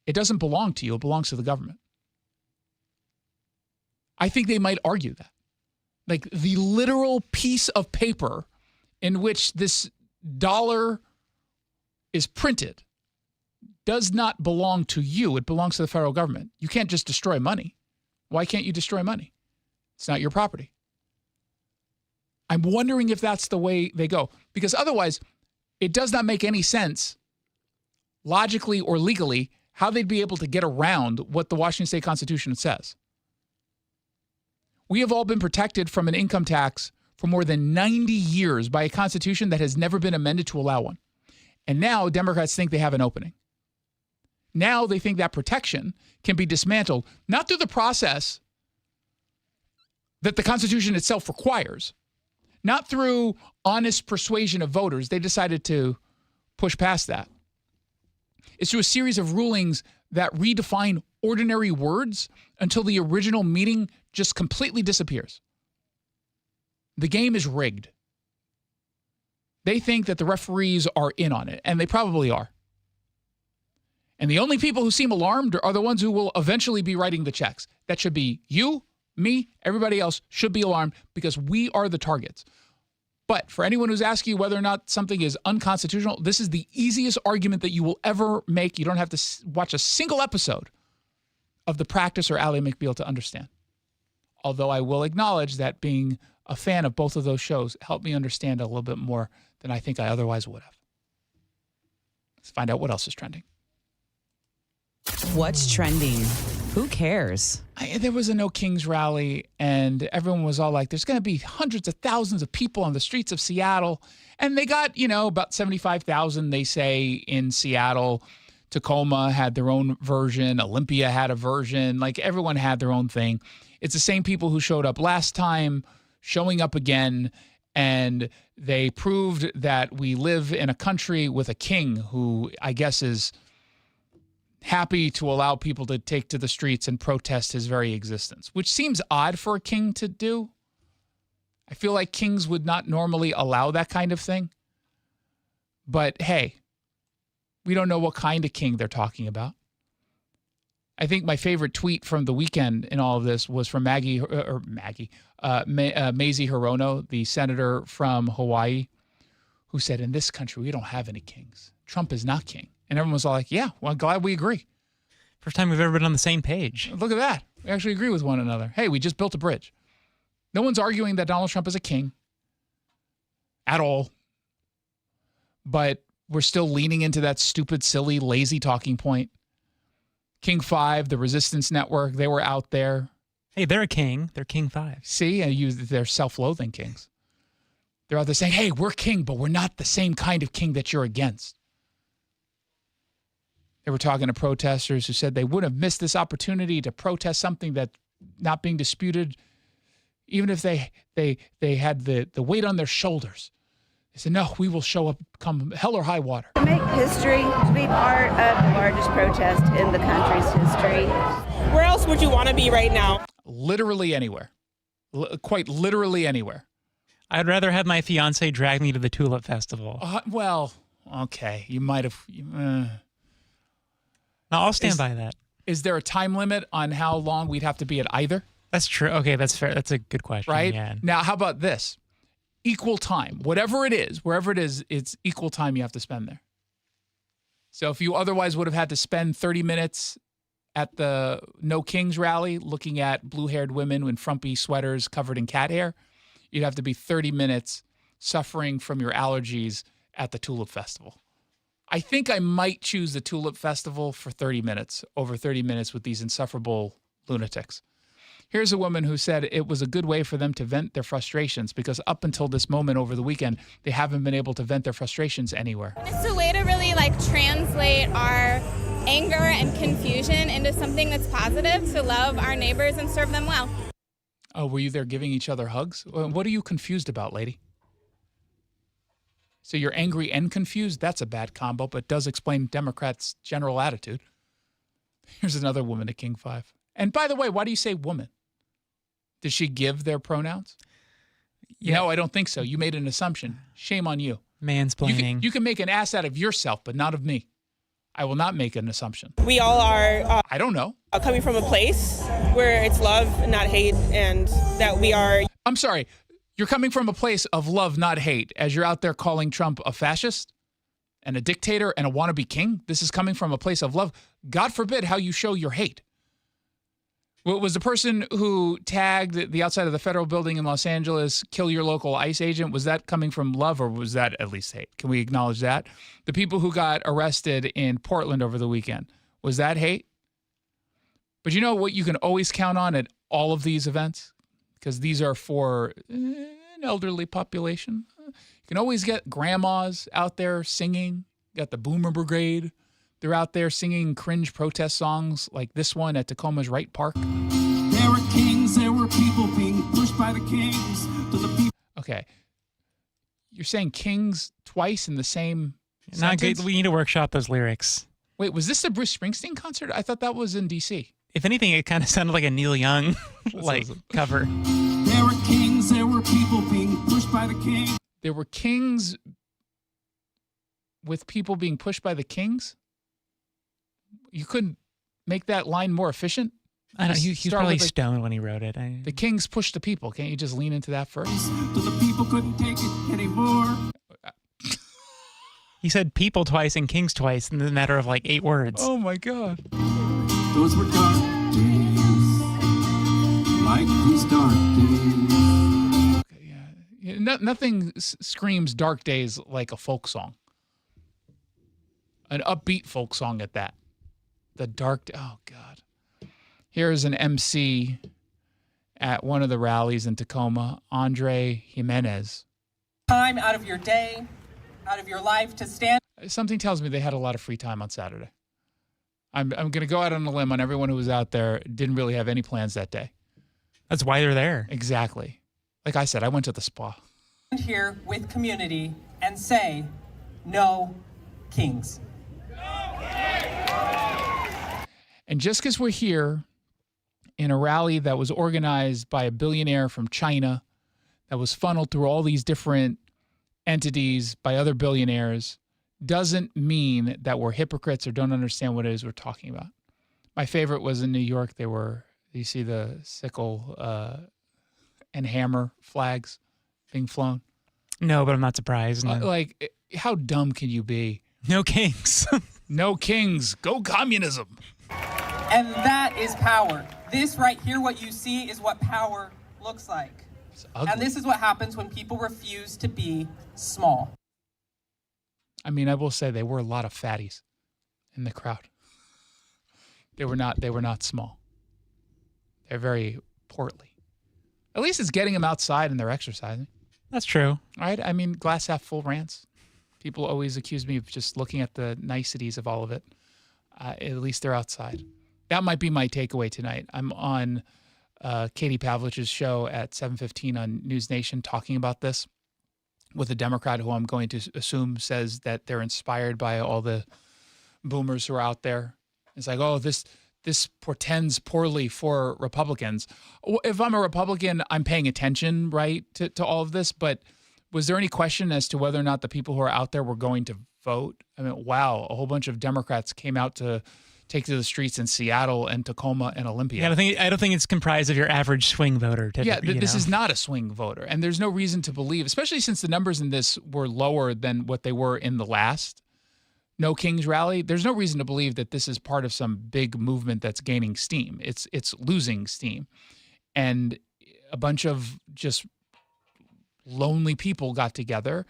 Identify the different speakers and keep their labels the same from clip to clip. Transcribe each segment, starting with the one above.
Speaker 1: It doesn't belong to you. It belongs to the government. I think they might argue that. Like the literal piece of paper in which this dollar is printed does not belong to you. It belongs to the federal government. You can't just destroy money. Why can't you destroy money? It's not your property. I'm wondering if that's the way they go, because otherwise it does not make any sense logically or legally how they'd be able to get around what the Washington State Constitution says. We have all been protected from an income tax for more than 90 years by a constitution that has never been amended to allow one. And now Democrats think they have an opening. Now they think that protection can be dismantled, not through the process that the Constitution itself requires, not through honest persuasion of voters. They decided to push past that. It's through a series of rulings that redefine ordinary words until the original meaning just completely disappears. The game is rigged. They think that the referees are in on it, and they probably are. And the only people who seem alarmed are the ones who will eventually be writing the checks. That should be you, me, everybody else should be alarmed because we are the targets. But for anyone who's asking you whether or not something is unconstitutional, this is the easiest argument that you will ever make. You don't have to watch a single episode of The Practice or Ally McBeal to understand. Although I will acknowledge that being a fan of both of those shows helped me understand a little bit more than I think I otherwise would have. Let's find out what else is trending.
Speaker 2: What's trending? Who cares?
Speaker 1: There was a No Kings rally, and everyone was all like, there's going to be hundreds of thousands of people on the streets of Seattle. And they got, about 75,000, they say, in Seattle. Tacoma had their own version. Olympia had a version. Like, everyone had their own thing. It's the same people who showed up last time, showing up again, and they proved that we live in a country with a king who I guess is happy to allow people to take to the streets and protest his very existence, which seems odd for a king to do. I feel like kings would not normally allow that kind of thing. But hey, we don't know what kind of king they're talking about. I think my favorite tweet from the weekend in all of this was from Mazie Hirono, the senator from Hawaii, who said, in this country, we don't have any kings. Trump is not king. And everyone was all like, yeah, well, I'm glad we agree.
Speaker 3: First time we've ever been on the same page.
Speaker 1: Look at that. We actually agree with one another. Hey, we just built a bridge. No one's arguing that Donald Trump is a king at all. But we're still leaning into that stupid, silly, lazy talking point. King 5, the Resistance Network, they were out there.
Speaker 3: Hey, they're a king. They're King 5.
Speaker 1: See, they're self-loathing kings. They're out there saying, hey, we're king, but we're not the same kind of king that you're against. They were talking to protesters who said they would have missed this opportunity to protest something that's not being disputed, even if they had the weight on their shoulders. They said, no, we will show up come hell or high water.
Speaker 4: To make history, to be part of the largest protest in the country's history.
Speaker 5: Where else would you want to be right now?
Speaker 1: Literally anywhere. Quite literally anywhere.
Speaker 3: I'd rather have my fiance drag me to the Tulip Festival.
Speaker 1: Well, okay. You might have...
Speaker 3: No, I'll stand by that.
Speaker 1: Is there a time limit on how long we'd have to be at either?
Speaker 3: That's true. Okay, that's fair. That's a good question.
Speaker 1: Right?
Speaker 3: Yeah.
Speaker 1: Now, how about this? Equal time. Whatever it is, wherever it is, it's equal time you have to spend there. So if you otherwise would have had to spend 30 minutes at the No Kings rally looking at blue-haired women in frumpy sweaters covered in cat hair, you'd have to be 30 minutes suffering from your allergies at the Tulip Festival. I think I might choose the Tulip Festival for 30 minutes, over 30 minutes with these insufferable lunatics. Here's a woman who said it was a good way for them to vent their frustrations because up until this moment over the weekend, they haven't been able to vent their frustrations anywhere.
Speaker 6: It's a way to really translate our anger and confusion into something that's positive, to love our neighbors and serve them well.
Speaker 1: Oh, were you there giving each other hugs? What are you confused about, lady? So you're angry and confused? That's a bad combo, but does explain Democrats' general attitude. Here's another woman at King 5. And by the way, why do you say woman? Did she give their pronouns?
Speaker 3: Yeah.
Speaker 1: No, I don't think so. You made an assumption. Shame on you.
Speaker 3: Mansplaining.
Speaker 1: You can make an ass out of yourself, but not of me. I will not make an assumption.
Speaker 5: We all are
Speaker 1: I don't know.
Speaker 5: coming from a place where it's love, not hate, and that we are.
Speaker 1: I'm sorry. You're coming from a place of love, not hate, as you're out there calling Trump a fascist and a dictator and a wannabe king. This is coming from a place of love. God forbid how you show your hate. Was the person who tagged the outside of the federal building in Los Angeles, kill your local ICE agent, was that coming from love, or was that at least hate? Can we acknowledge that? The people who got arrested in Portland over the weekend, was that hate? But you know what you can always count on at all of these events? Because these are for an elderly population. You can always get grandmas out there singing. You got the Boomer Brigade. They're out there singing cringe protest songs like this one at Tacoma's Wright Park.
Speaker 7: There were kings, there were people being pushed by the kings to the people.
Speaker 1: Okay. You're saying kings twice in the same
Speaker 3: Not
Speaker 1: sentence?
Speaker 3: good. We need to workshop those lyrics.
Speaker 1: Wait, was this the Bruce Springsteen concert? I thought that was in D.C.
Speaker 3: If anything, it kind of sounded like a Neil Young cover.
Speaker 7: There were kings, there were people being pushed by the king.
Speaker 1: There were kings with people being pushed by the kings? You couldn't make that line more efficient?
Speaker 3: I don't know. He was
Speaker 1: Start
Speaker 3: probably
Speaker 1: with
Speaker 3: stoned when he wrote it.
Speaker 1: The kings push the people. Can't you just lean into that first?
Speaker 7: So the people couldn't take it anymore.
Speaker 3: He said people twice and kings twice in the matter of like 8 words.
Speaker 1: Oh, my God.
Speaker 7: Those were dark days, like these dark days.
Speaker 1: Yeah, nothing screams dark days like a folk song. An upbeat folk song at that. The dark, oh God. Here's an MC at one of the rallies in Tacoma, Andre Jimenez.
Speaker 8: Time out of your day, out of your life to stand.
Speaker 1: Something tells me they had a lot of free time on Saturday. I'm going to go out on a limb on everyone who was out there, didn't really have any plans that day.
Speaker 3: That's why they're there.
Speaker 1: Exactly. Like I said, I went to the spa.
Speaker 8: Here with community and say, no kings.
Speaker 1: And just because we're here in a rally that was organized by a billionaire from China, that was funneled through all these different entities by other billionaires, doesn't mean that we're hypocrites or don't understand what it is we're talking about. My favorite was in New York. You see the sickle and hammer flags being flown?
Speaker 3: No, but I'm not surprised. No.
Speaker 1: Like, how dumb can you be?
Speaker 3: No kings.
Speaker 1: No kings. Go communism.
Speaker 8: And that is power. This right here, what you see, is what power looks like.
Speaker 1: It's ugly.
Speaker 8: And this is what happens when people refuse to be small.
Speaker 1: I mean, I will say there were a lot of fatties in the crowd. They were not small. They're very portly. At least it's getting them outside and they're exercising.
Speaker 3: That's true.
Speaker 1: Right? I mean, glass half full rants. People always accuse me of just looking at the niceties of all of it. At least they're outside. That might be my takeaway tonight. I'm on Katie Pavlich's show at 7:15 on News Nation talking about this with a Democrat who I'm going to assume says that they're inspired by all the boomers who are out there. It's like, oh, this portends poorly for Republicans. If I'm a Republican, I'm paying attention, right, to all of this. But was there any question as to whether or not the people who are out there were going to vote? I mean, wow, a whole bunch of Democrats came out to take to the streets in Seattle and Tacoma and Olympia.
Speaker 3: Yeah, I don't think it's comprised of your average swing voter.
Speaker 1: This is not a swing voter. And there's no reason to believe, especially since the numbers in this were lower than what they were in the last No Kings rally. There's no reason to believe that this is part of some big movement that's gaining steam. It's losing steam. And a bunch of just lonely people got together.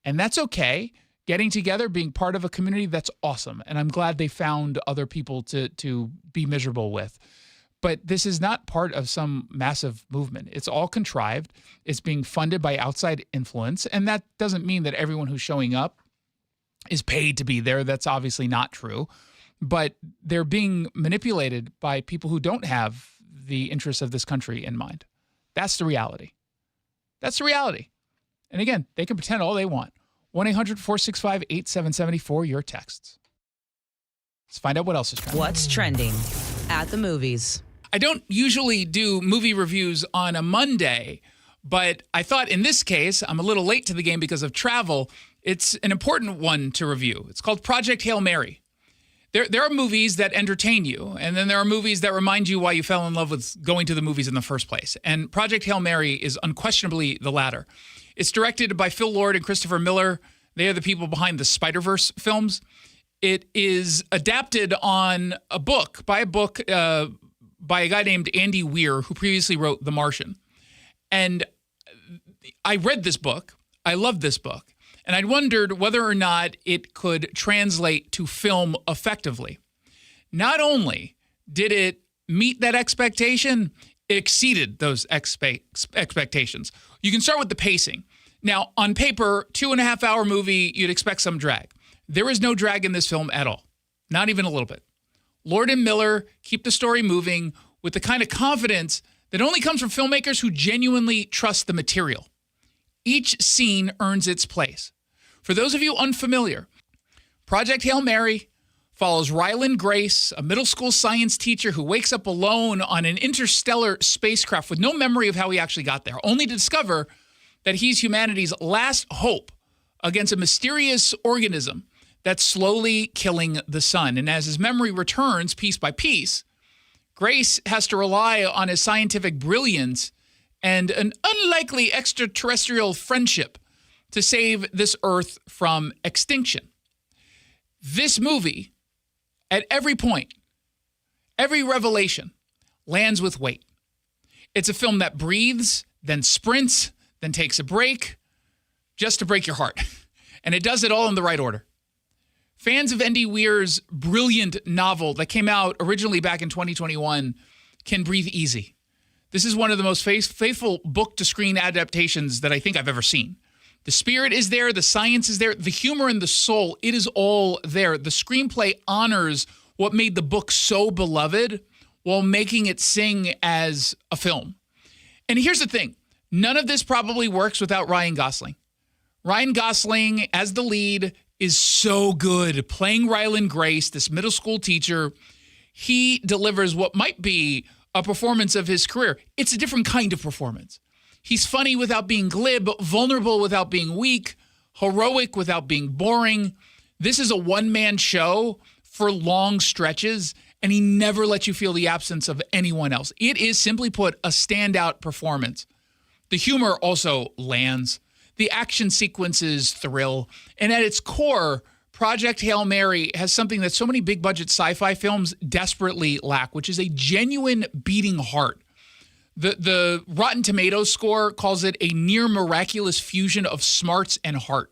Speaker 1: And that's okay. Getting together, being part of a community, that's awesome. And I'm glad they found other people to be miserable with. But this is not part of some massive movement. It's all contrived. It's being funded by outside influence. And that doesn't mean that everyone who's showing up is paid to be there. That's obviously not true. But they're being manipulated by people who don't have the interests of this country in mind. That's the reality. That's the reality. And again, they can pretend all they want. 1-800-465-8770 for your texts. Let's find out what else is trending.
Speaker 2: What's trending at the movies?
Speaker 1: I don't usually do movie reviews on a Monday, but I thought in this case, I'm a little late to the game because of travel. It's an important one to review. It's called Project Hail Mary. There are movies that entertain you, and then there are movies that remind you why you fell in love with going to the movies in the first place. And Project Hail Mary is unquestionably the latter. It's directed by Phil Lord and Christopher Miller. They are the people behind the Spider-Verse films. It is adapted on a book by a guy named Andy Weir, who previously wrote The Martian. And I read this book. I loved this book. And I wondered whether or not it could translate to film effectively. Not only did it meet that expectation, it exceeded those expectations. You can start with the pacing. Now, on paper, 2.5-hour movie, you'd expect some drag. There is no drag in this film at all, not even a little bit. Lord and Miller keep the story moving with the kind of confidence that only comes from filmmakers who genuinely trust the material. Each scene earns its place. For those of you unfamiliar, Project Hail Mary follows Ryland Grace, a middle school science teacher who wakes up alone on an interstellar spacecraft with no memory of how he actually got there, only to discover that he's humanity's last hope against a mysterious organism that's slowly killing the sun. And as his memory returns piece by piece, Grace has to rely on his scientific brilliance and an unlikely extraterrestrial friendship to save this Earth from extinction. This movie, at every point, every revelation, lands with weight. It's a film that breathes, then sprints, then takes a break, just to break your heart. And it does it all in the right order. Fans of Andy Weir's brilliant novel that came out originally back in 2021 can breathe easy. This is one of the most faithful book-to-screen adaptations that I think I've ever seen. The spirit is there, the science is there, the humor and the soul, it is all there. The screenplay honors what made the book so beloved while making it sing as a film. And here's the thing. None of this probably works without Ryan Gosling. Ryan Gosling, as the lead, is so good. Playing Ryland Grace, this middle school teacher, he delivers what might be a performance of his career. It's a different kind of performance. He's funny without being glib, vulnerable without being weak, heroic without being boring. This is a one-man show for long stretches, and he never lets you feel the absence of anyone else. It is, simply put, a standout performance. The humor also lands. The action sequences thrill. And at its core, Project Hail Mary has something that so many big-budget sci-fi films desperately lack, which is a genuine beating heart. The Rotten Tomatoes score calls it a near miraculous fusion of smarts and heart.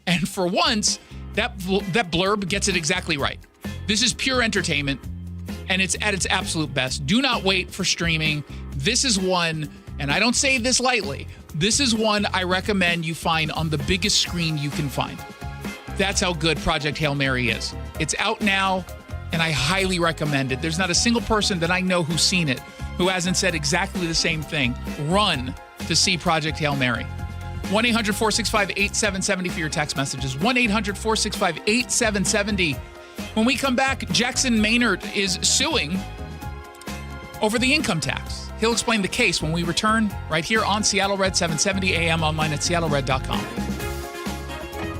Speaker 1: And for once, that blurb gets it exactly right. This is pure entertainment, and it's at its absolute best. Do not wait for streaming. This is one, and I don't say this lightly, this is one I recommend you find on the biggest screen you can find. That's how good Project Hail Mary is. It's out now, and I highly recommend it. There's not a single person that I know who's seen it who hasn't said exactly the same thing. Run to see Project Hail Mary. 1-800-465-8770 for your text messages. 1-800-465-8770. When we come back, Jackson Maynard is suing over the income tax. He'll explain the case when we return right here on Seattle Red 770 AM, online at seattlered.com.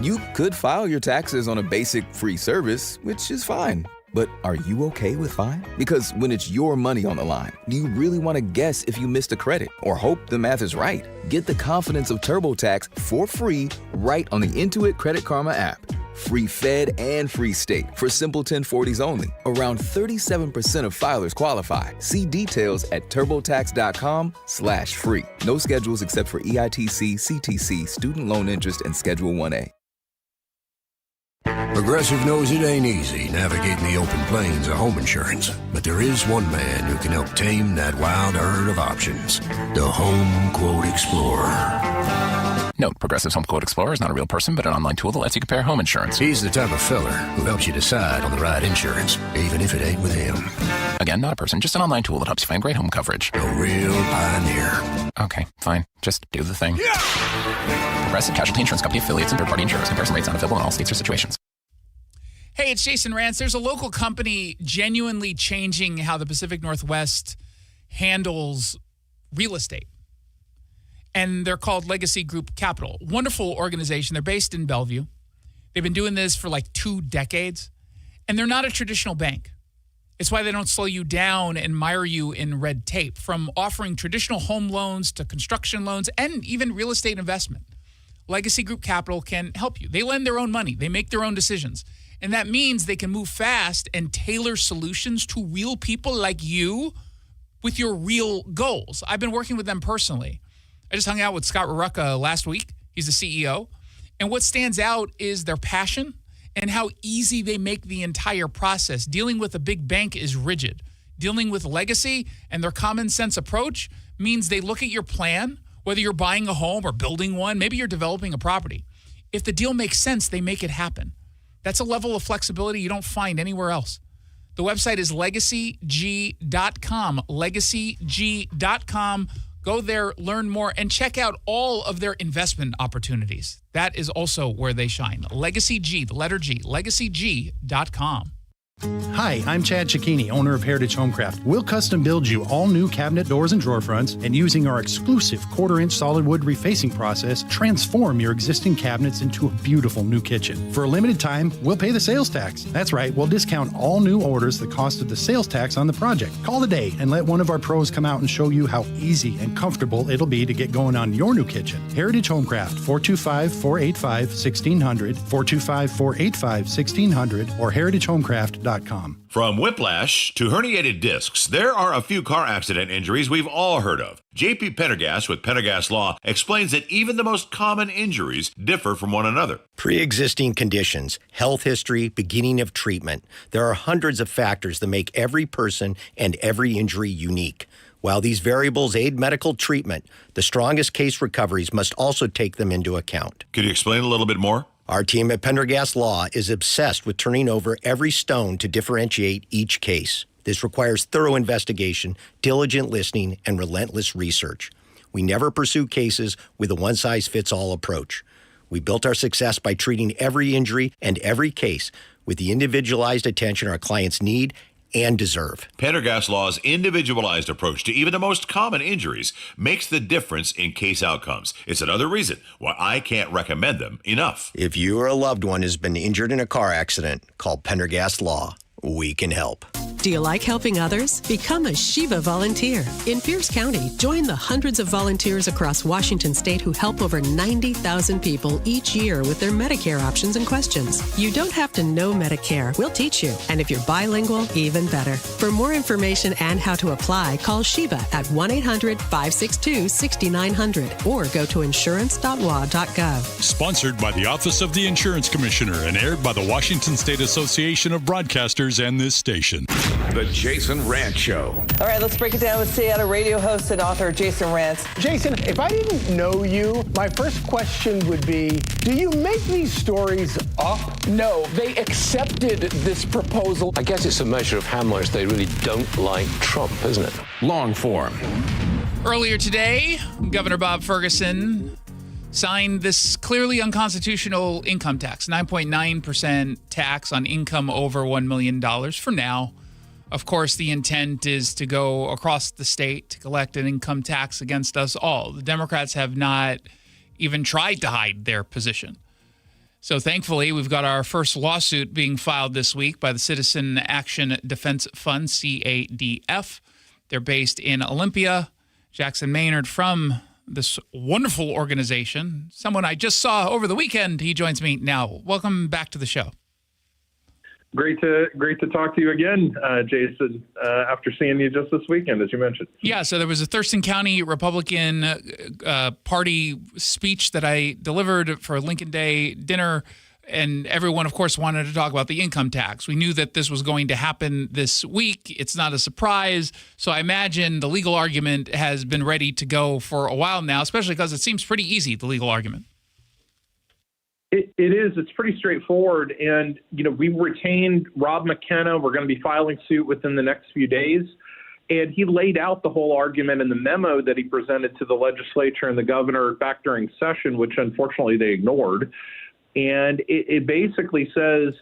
Speaker 9: You could file your taxes on a basic free service, which is fine. But are you okay with fine? Because when it's your money on the line, do you really want to guess if you missed a credit or hope the math is right? Get the confidence of TurboTax for free right on the Intuit Credit Karma app. Free Fed and free state for simple 1040s only. Around 37% of filers qualify. See details at turbotax.com/free. No schedules except for EITC, CTC, student loan interest, and Schedule 1A.
Speaker 10: Progressive knows it ain't easy navigating the open plains of home insurance, but there is one man who can help tame that wild herd of options. The Home Quote Explorer.
Speaker 11: Note, Progressive's Home Quote Explorer is not a real person, but an online tool that lets you compare home insurance.
Speaker 10: He's the type of feller who helps you decide on the right insurance, even if it ain't with him.
Speaker 11: Again, not a person, just an online tool that helps you find great home coverage.
Speaker 10: A real pioneer.
Speaker 11: Okay, fine. Just do the thing. Yeah! Progressive Casualty Insurance Company affiliates and third-party insurers. Comparison rates not available in all states or situations.
Speaker 1: Hey, it's Jason Rantz. There's a local company genuinely changing how the Pacific Northwest handles real estate. And they're called Legacy Group Capital. Wonderful organization. They're based in Bellevue. They've been doing this for like 2 decades. And they're not a traditional bank. It's why they don't slow you down and mire you in red tape, from offering traditional home loans to construction loans and even real estate investment. Legacy Group Capital can help you. They lend their own money. They make their own decisions. And that means they can move fast and tailor solutions to real people like you with your real goals. I've been working with them personally. I just hung out with Scott Rurucka last week. He's the CEO. And what stands out is their passion and how easy they make the entire process. Dealing with a big bank is rigid. Dealing with Legacy and their common sense approach means they look at your plan, whether you're buying a home or building one, maybe you're developing a property. If the deal makes sense, they make it happen. That's a level of flexibility you don't find anywhere else. The website is legacyg.com, legacyg.com. Go there, learn more, and check out all of their investment opportunities. That is also where they shine. Legacy G, the letter G, legacyg.com.
Speaker 12: Hi, I'm Chad Cicchini, owner of Heritage Homecraft. We'll custom build you all new cabinet doors and drawer fronts, and using our exclusive 1/4-inch solid wood refacing process, transform your existing cabinets into a beautiful new kitchen. For a limited time, we'll pay the sales tax. That's right, we'll discount all new orders the cost of the sales tax on the project. Call today and let one of our pros come out and show you how easy and comfortable it'll be to get going on your new kitchen. Heritage Homecraft, 425-485-1600, 425-485-1600, or heritagehomecraft.com.
Speaker 13: From whiplash to herniated discs, there are a few car accident injuries we've all heard of. JP Pendergast with Pendergast Law explains that even the most common injuries differ from one another.
Speaker 14: Pre-existing conditions, health history, beginning of treatment. There are hundreds of factors that make every person and every injury unique. While these variables aid medical treatment, the strongest case recoveries must also take them into account.
Speaker 13: Could you explain a little bit more?
Speaker 14: Our team at Pendergast Law is obsessed with turning over every stone to differentiate each case. This requires thorough investigation, diligent listening, and relentless research. We never pursue cases with a one-size-fits-all approach. We built our success by treating every injury and every case with the individualized attention our clients need and deserve.
Speaker 13: Pendergast Law's individualized approach to even the most common injuries makes the difference in case outcomes. It's another reason why I can't recommend them enough.
Speaker 14: If you or a loved one has been injured in a car accident, call Pendergast Law. We can help.
Speaker 15: Do you like helping others? Become a Shiva volunteer. In Pierce County, join the hundreds of volunteers across Washington state who help over 90,000 people each year with their Medicare options and questions. You don't have to know Medicare. We'll teach you. And if you're bilingual, even better. For more information and how to apply, call Shiva at 1-800-562-6900 or go to insurance.wa.gov.
Speaker 16: Sponsored by the Office of the Insurance Commissioner and aired by the Washington State Association of Broadcasters and this station.
Speaker 17: The Jason Rantz Show.
Speaker 18: All right, let's break it down with Seattle radio host and author Jason Rantz.
Speaker 19: Jason, if I didn't know you, my first question would be, do you make these stories up?
Speaker 20: No, they accepted this proposal.
Speaker 21: I guess it's a measure of how much they really don't like Trump, isn't it?
Speaker 17: Long form.
Speaker 1: Earlier today, Governor Bob Ferguson signed this clearly unconstitutional income tax, 9.9% tax on income over $1 million for now. Of course, the intent is to go across the state to collect an income tax against us all. The Democrats have not even tried to hide their position. So thankfully, we've got our first lawsuit being filed this week by the Citizen Action Defense Fund, CADF. They're based in Olympia. Jackson Maynard from this wonderful organization, someone I just saw over the weekend. He joins me now. Welcome back to the show.
Speaker 22: Great to talk to you again, Jason, after seeing you just this weekend, as you mentioned.
Speaker 1: Yeah, so there was a Thurston County Republican Party speech that I delivered for Lincoln Day dinner, and everyone, of course, wanted to talk about the income tax. We knew that this was going to happen this week. It's not a surprise. So I imagine the legal argument has been ready to go for a while now, especially because it seems pretty easy, the legal argument.
Speaker 22: It is. It's pretty straightforward. And, we retained Rob McKenna. We're going to be filing suit within the next few days. And he laid out the whole argument in the memo that he presented to the legislature and the governor back during session, which unfortunately they ignored. And it basically says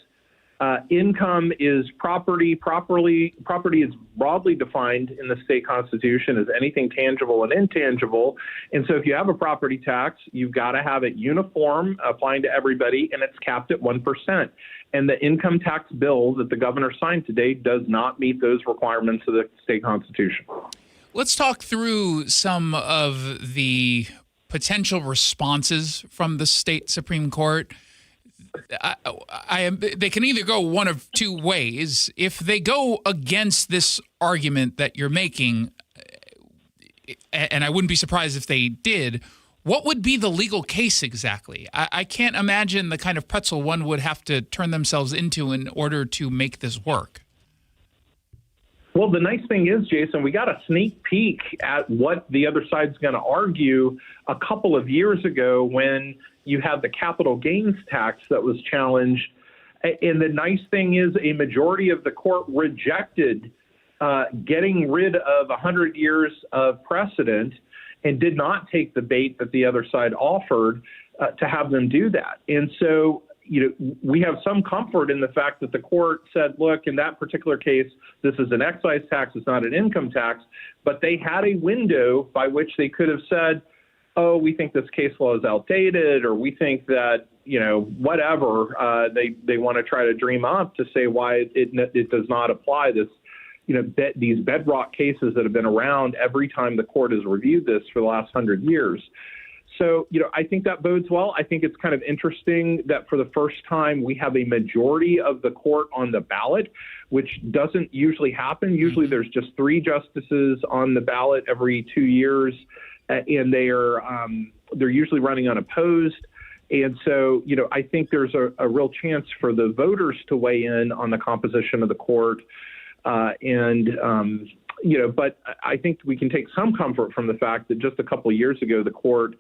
Speaker 22: Income is property. Property is broadly defined in the state constitution as anything tangible and intangible. And so if you have a property tax, you've got to have it uniform, applying to everybody, and it's capped at 1%. And the income tax bill that the governor signed today does not meet those requirements of the state constitution.
Speaker 1: Let's talk through some of the potential responses from the state Supreme Court. They can either go one of two ways. If they go against this argument that you're making, and I wouldn't be surprised if they did, what would be the legal case exactly? I can't imagine the kind of pretzel one would have to turn themselves into in order to make this work.
Speaker 22: Well, the nice thing is, Jason, we got a sneak peek at what the other side's going to argue a couple of years ago when you had the capital gains tax that was challenged. And the nice thing is a majority of the court rejected getting rid of 100 years of precedent and did not take the bait that the other side offered to have them do that. And so, we have some comfort in the fact that the court said, look, in that particular case, this is an excise tax, it's not an income tax, but they had a window by which they could have said, oh, we think this case law is outdated, or we think that, whatever they want to try to dream up to say why it does not apply. This, these bedrock cases that have been around every time the court has reviewed this for the last 100 years. So, I think that bodes well. I think it's kind of interesting that for the first time we have a majority of the court on the ballot, which doesn't usually happen. Usually there's just 3 justices on the ballot every 2 years, and they're usually running unopposed. And so, I think there's a real chance for the voters to weigh in on the composition of the court. But I think we can take some comfort from the fact that just a couple of years ago, the court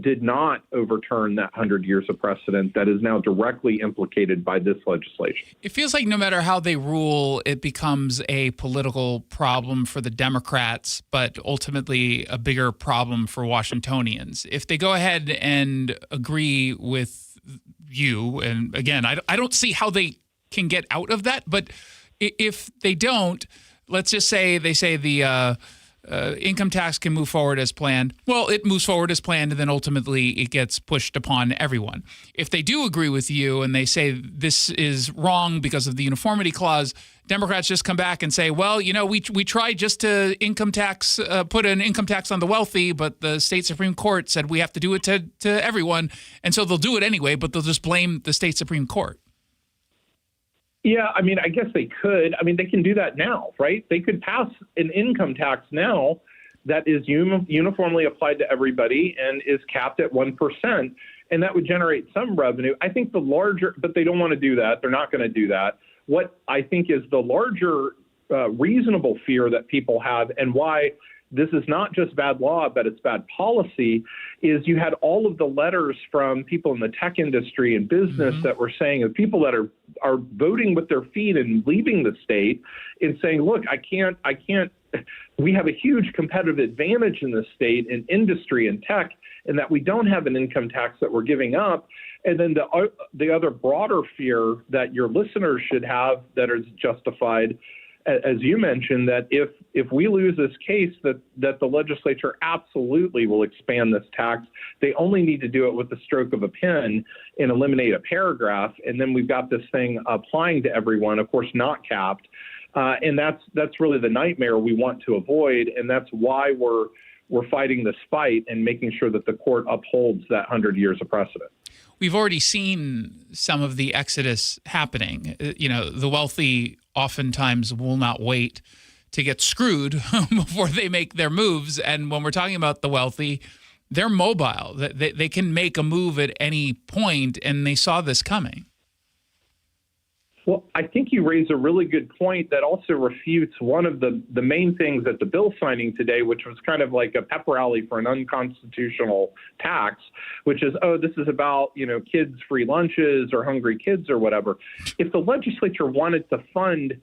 Speaker 22: did not overturn that 100 years of precedent that is now directly implicated by this legislation.
Speaker 1: It feels like no matter how they rule, it becomes a political problem for the Democrats, but ultimately a bigger problem for Washingtonians. If they go ahead and agree with you, and again, I don't see how they can get out of that, but if they don't, let's just say they say the income tax can move forward as planned. Well, it moves forward as planned, and then ultimately it gets pushed upon everyone. If they do agree with you and they say this is wrong because of the uniformity clause, Democrats just come back and say, well, we tried just to put an income tax on the wealthy, but the state Supreme Court said we have to do it to everyone. And so they'll do it anyway, but they'll just blame the state Supreme Court.
Speaker 22: Yeah, I guess they could. They can do that now, right? They could pass an income tax now that is uniformly applied to everybody and is capped at 1%, and that would generate some revenue. I think but they don't want to do that. They're not going to do that. What I think is the larger reasonable fear that people have, and why this is not just bad law, but it's bad policy, is you had all of the letters from people in the tech industry and business that were saying, of people that are voting with their feet and leaving the state and saying, look, I can't, we have a huge competitive advantage in this state in industry and tech, and that we don't have an income tax that we're giving up. And then the other broader fear that your listeners should have that is justified, as you mentioned, that if we lose this case, that the legislature absolutely will expand this tax. They only need to do it with the stroke of a pen and eliminate a paragraph, and then we've got this thing applying to everyone, of course not capped, and that's really the nightmare we want to avoid, and that's why we're fighting this fight and making sure that the court upholds that 100 years of precedent.
Speaker 1: We've already seen some of the exodus happening. The wealthy oftentimes will not wait to get screwed before they make their moves. And when we're talking about the wealthy, they're mobile. They can make a move at any point, and they saw this coming.
Speaker 22: Well, I think you raise a really good point that also refutes one of the main things at the bill signing today, which was kind of like a pep rally for an unconstitutional tax, which is, this is about, kids' free lunches or hungry kids or whatever. If the legislature wanted to fund,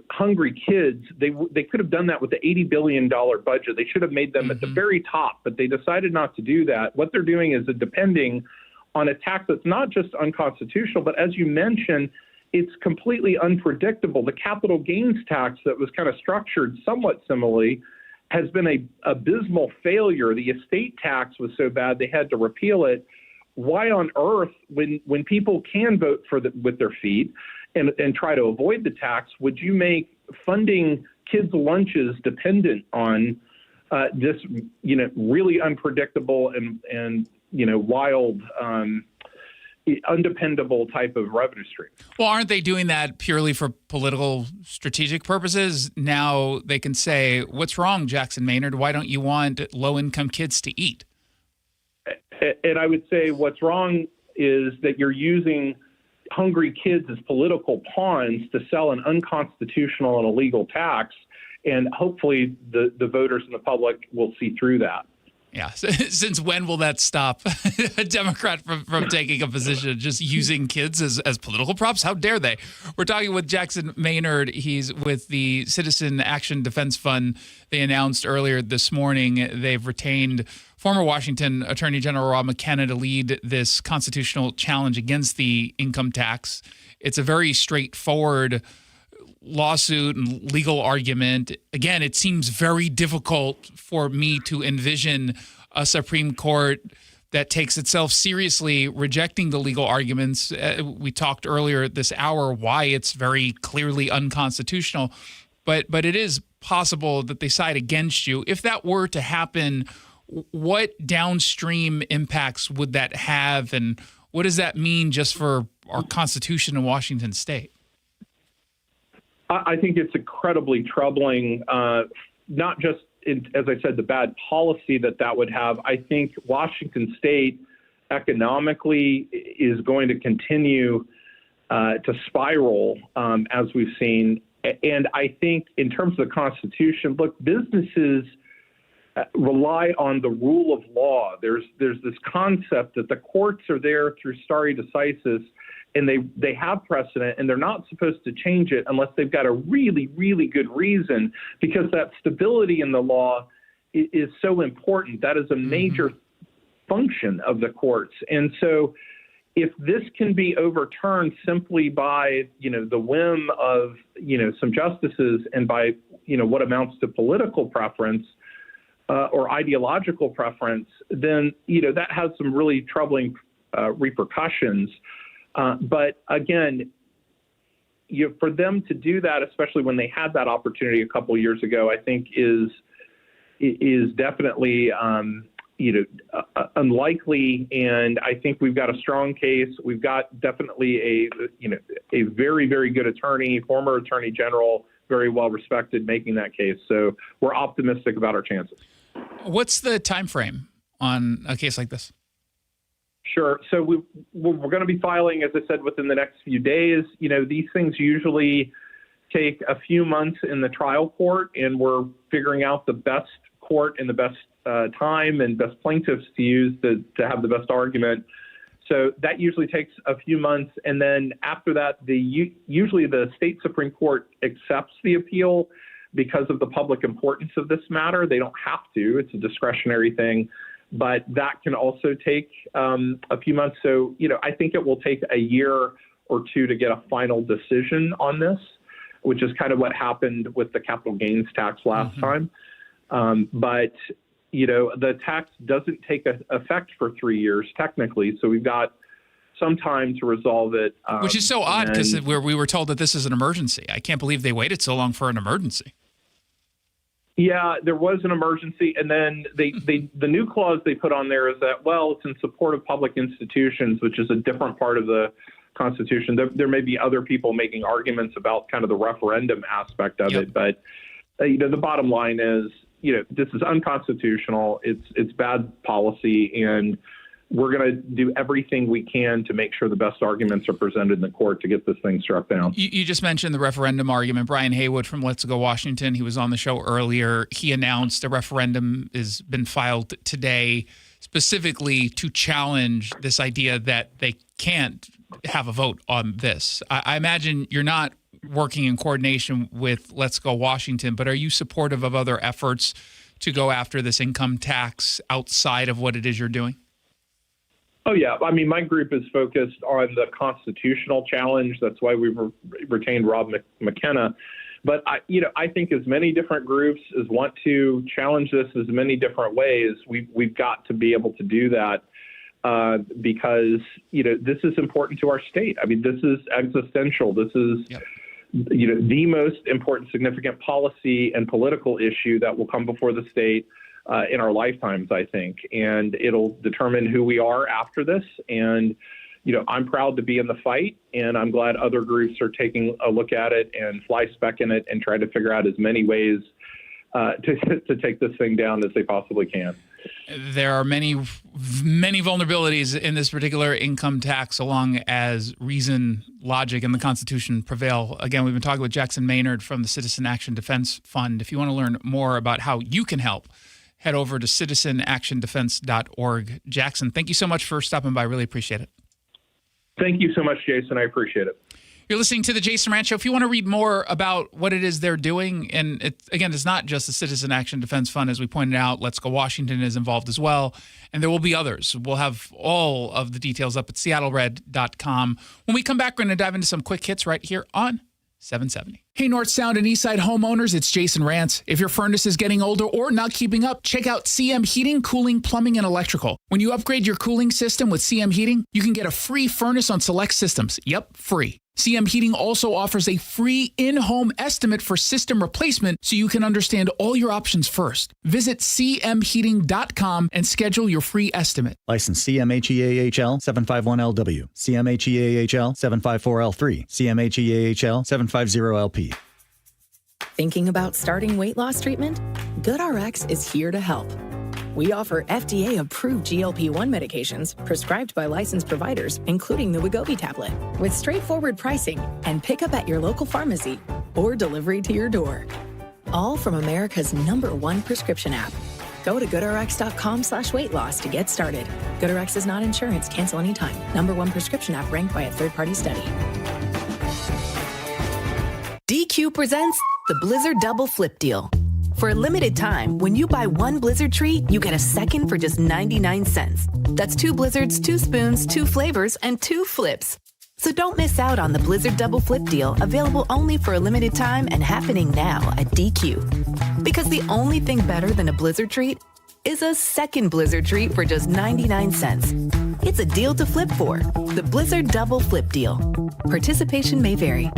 Speaker 22: hungry kids, they could have done that with the $80 billion budget. They should have made them at the very top, but they decided not to do that. What they're doing is depending on a tax that's not just unconstitutional, but as you mentioned, it's completely unpredictable. The capital gains tax that was kind of structured somewhat similarly has been a abysmal failure. The estate tax was so bad they had to repeal it. Why on earth, when people can vote with their feet and try to avoid the tax, would you make funding kids' lunches dependent on this, really unpredictable and wild, undependable type of revenue stream?
Speaker 1: Well, aren't they doing that purely for political strategic purposes? Now they can say, what's wrong, Jackson Maynard? Why don't you want low-income kids to eat?
Speaker 22: And I would say what's wrong is that you're using hungry kids as political pawns to sell an unconstitutional and illegal tax, and hopefully the voters and the public will see through that.
Speaker 1: Yeah. Since when will that stop a Democrat from taking a position, just using kids as political props? How dare they? We're talking with Jackson Maynard. He's with the Citizen Action Defense Fund. They announced earlier this morning they've retained former Washington Attorney General Rob McKenna to lead this constitutional challenge against the income tax. It's a very straightforward lawsuit and legal argument. Again, it seems very difficult for me to envision a Supreme Court that takes itself seriously, rejecting the legal arguments. We talked earlier this hour why it's very clearly unconstitutional, but it is possible that they side against you. If that were to happen, what downstream impacts would that have, and what does that mean just for our Constitution in Washington State?
Speaker 22: I think it's incredibly troubling, not just, as I said, the bad policy that would have. I think Washington State economically is going to continue to spiral, as we've seen. And I think in terms of the Constitution, look, businesses rely on the rule of law. There's this concept that the courts are there through stare decisis, and they have precedent, and they're not supposed to change it unless they've got a really, really good reason, because that stability in the law is so important. That is a major function of the courts. And so if this can be overturned simply by, the whim of, some justices and by, what amounts to political preference or ideological preference, then, that has some really troubling repercussions. But again, for them to do that, especially when they had that opportunity a couple of years ago, I think is definitely unlikely. And I think we've got a strong case. We've got definitely a very, very good attorney, former attorney general, very well respected, making that case. So we're optimistic about our chances.
Speaker 1: What's the time frame on a case like this?
Speaker 22: Sure. So we're going to be filing, as I said, within the next few days. These things usually take a few months in the trial court, and we're figuring out the best court and the best time and best plaintiffs to use to have the best argument. So that usually takes a few months. And then after that, usually the state Supreme Court accepts the appeal because of the public importance of this matter. They don't have to. It's a discretionary thing. But that can also take a few months. So, I think it will take a year or two to get a final decision on this, which is kind of what happened with the capital gains tax last time. But, the tax doesn't take effect for 3 years technically. So we've got some time to resolve it.
Speaker 1: Which is so odd, because we were told that this is an emergency. I can't believe they waited so long for an emergency.
Speaker 22: Yeah, there was an emergency, and then the new clause they put on there is that, well, it's in support of public institutions, which is a different part of the Constitution. There may be other people making arguments about kind of the referendum aspect of it, but the bottom line is, this is unconstitutional. It's bad policy, and we're going to do everything we can to make sure the best arguments are presented in the court to get this thing struck down.
Speaker 1: You just mentioned the referendum argument. Brian Haywood from Let's Go Washington, he was on the show earlier. He announced a referendum has been filed today specifically to challenge this idea that they can't have a vote on this. I imagine you're not working in coordination with Let's Go Washington, but are you supportive of other efforts to go after this income tax outside of what it is you're doing?
Speaker 22: Oh, yeah. I mean, my group is focused on the constitutional challenge. That's why we retained Rob McKenna. But, I think as many different groups as want to challenge this as many different ways, we've got to be able to do that because, this is important to our state. I mean, this is existential. This is, the most important significant policy and political issue that will come before the state in our lifetimes, I think. And it'll determine who we are after this. And, I'm proud to be in the fight, and I'm glad other groups are taking a look at it and fly-specking it and trying to figure out as many ways to take this thing down as they possibly can.
Speaker 1: There are many vulnerabilities in this particular income tax, so long as reason, logic, and the Constitution prevail. Again, we've been talking with Jackson Maynard from the Citizen Action Defense Fund. If you want to learn more about how you can help, head over to citizenactiondefense.org. Jackson, thank you so much for stopping by. Really appreciate it.
Speaker 22: Thank you so much, Jason. I appreciate it.
Speaker 1: You're listening to The Jason Rantz Show. If you want to read more about what it is they're doing, and it's not just the Citizen Action Defense Fund, as we pointed out, Let's Go Washington is involved as well, and there will be others. We'll have all of the details up at seattlered.com. When we come back, we're going to dive into some quick hits right here on 770. Hey, North Sound and Eastside homeowners, it's Jason Rantz. If your furnace is getting older or not keeping up, check out CM Heating, Cooling, Plumbing, and Electrical. When you upgrade your cooling system with CM Heating, you can get a free furnace on select systems. Yep, free. CM Heating also offers a free in-home estimate for system replacement so you can understand all your options first. Visit cmheating.com and schedule your free estimate.
Speaker 4: License CMHEAHL 751LW, CMHEAHL 754L3, CMHEAHL 750LP.
Speaker 6: Thinking about starting weight loss treatment? GoodRx is here to help. We offer FDA-approved GLP-1 medications prescribed by licensed providers, including the Wegovy tablet, with straightforward pricing and pickup at your local pharmacy or delivery to your door. All from America's #1 prescription app. Go to goodrx.com/weight loss to get started. GoodRx is not insurance. Cancel anytime. #1 prescription app ranked by a third-party study.
Speaker 23: DQ presents the Blizzard Double Flip Deal. For a limited time, when you buy one Blizzard treat, you get a second for just 99 cents. That's 2 Blizzards, 2 spoons, 2 flavors, and 2 flips. So don't miss out on the Blizzard Double Flip Deal, available only for a limited time and happening now at DQ. Because the only thing better than a Blizzard treat is a second Blizzard treat for just 99 cents. It's a deal to flip for. The Blizzard Double Flip Deal. Participation may vary.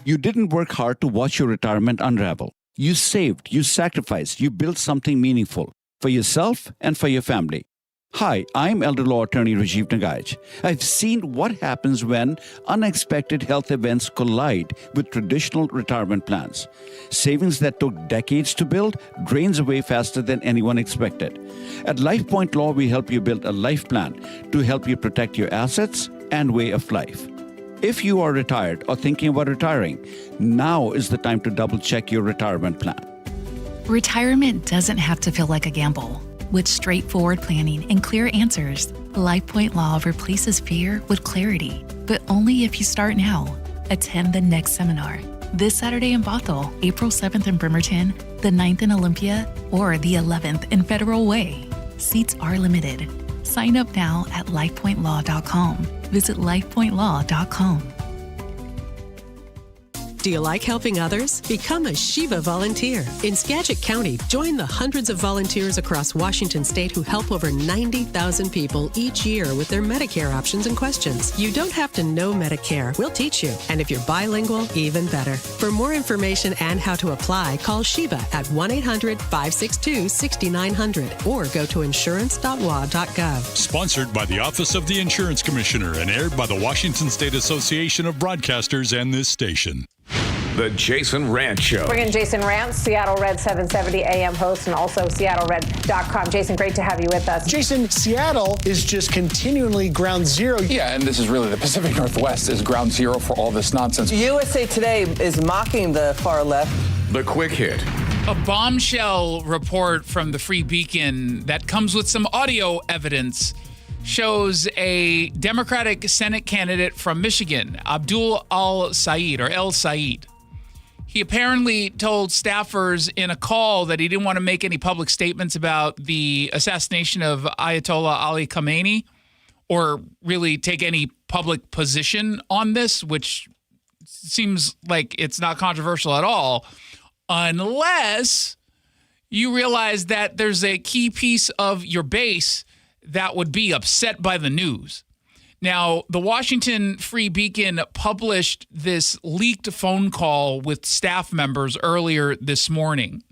Speaker 24: You didn't work hard to watch your retirement unravel. You saved, you sacrificed, you built something meaningful for yourself and for your family. Hi, I'm elder law attorney Rajiv Nagaich. I've seen what happens when unexpected health events collide with traditional retirement plans. Savings that took decades to build drains away faster than anyone expected. At LifePoint Law, we help you build a life plan to help you protect your assets and way of life. If you are retired or thinking about retiring, now is the time to double-check your retirement plan.
Speaker 25: Retirement doesn't have to feel like a gamble. With straightforward planning and clear answers, LifePoint Law replaces fear with clarity, but only if you start now. Attend the next seminar this Saturday in Bothell, April 7th in Bremerton, the 9th in Olympia, or the 11th in Federal Way. Seats are limited. Sign up now at lifepointlaw.com. Visit lifepointlaw.com.
Speaker 15: Do you like helping others? Become a Shiva volunteer. In Skagit County, join the hundreds of volunteers across Washington state who help over 90,000 people each year with their Medicare options and questions. You don't have to know Medicare. We'll teach you. And if you're bilingual, even better. For more information and how to apply, call Shiva at 1-800-562-6900 or go to insurance.wa.gov.
Speaker 16: Sponsored by the Office of the Insurance Commissioner and aired by the Washington State Association of Broadcasters and this station.
Speaker 17: The Jason Rantz Show.
Speaker 26: Bring in Jason Rantz, Seattle Red 770 AM host, and also SeattleRed.com. Jason, great to have you with us.
Speaker 19: Jason, Seattle is just continually ground zero.
Speaker 27: Yeah, and this is really the Pacific Northwest is ground zero for all this nonsense.
Speaker 18: USA Today is mocking the far left.
Speaker 17: The quick hit.
Speaker 1: A bombshell report from the Free Beacon that comes with some audio evidence shows a Democratic Senate candidate from Michigan, Abdul El-Sayed. He apparently told staffers in a call that he didn't want to make any public statements about the assassination of Ayatollah Ali Khamenei or really take any public position on this, which seems like it's not controversial at all, unless you realize that there's a key piece of your base that would be upset by the news. Now, the Washington Free Beacon published this leaked phone call with staff members earlier this morning.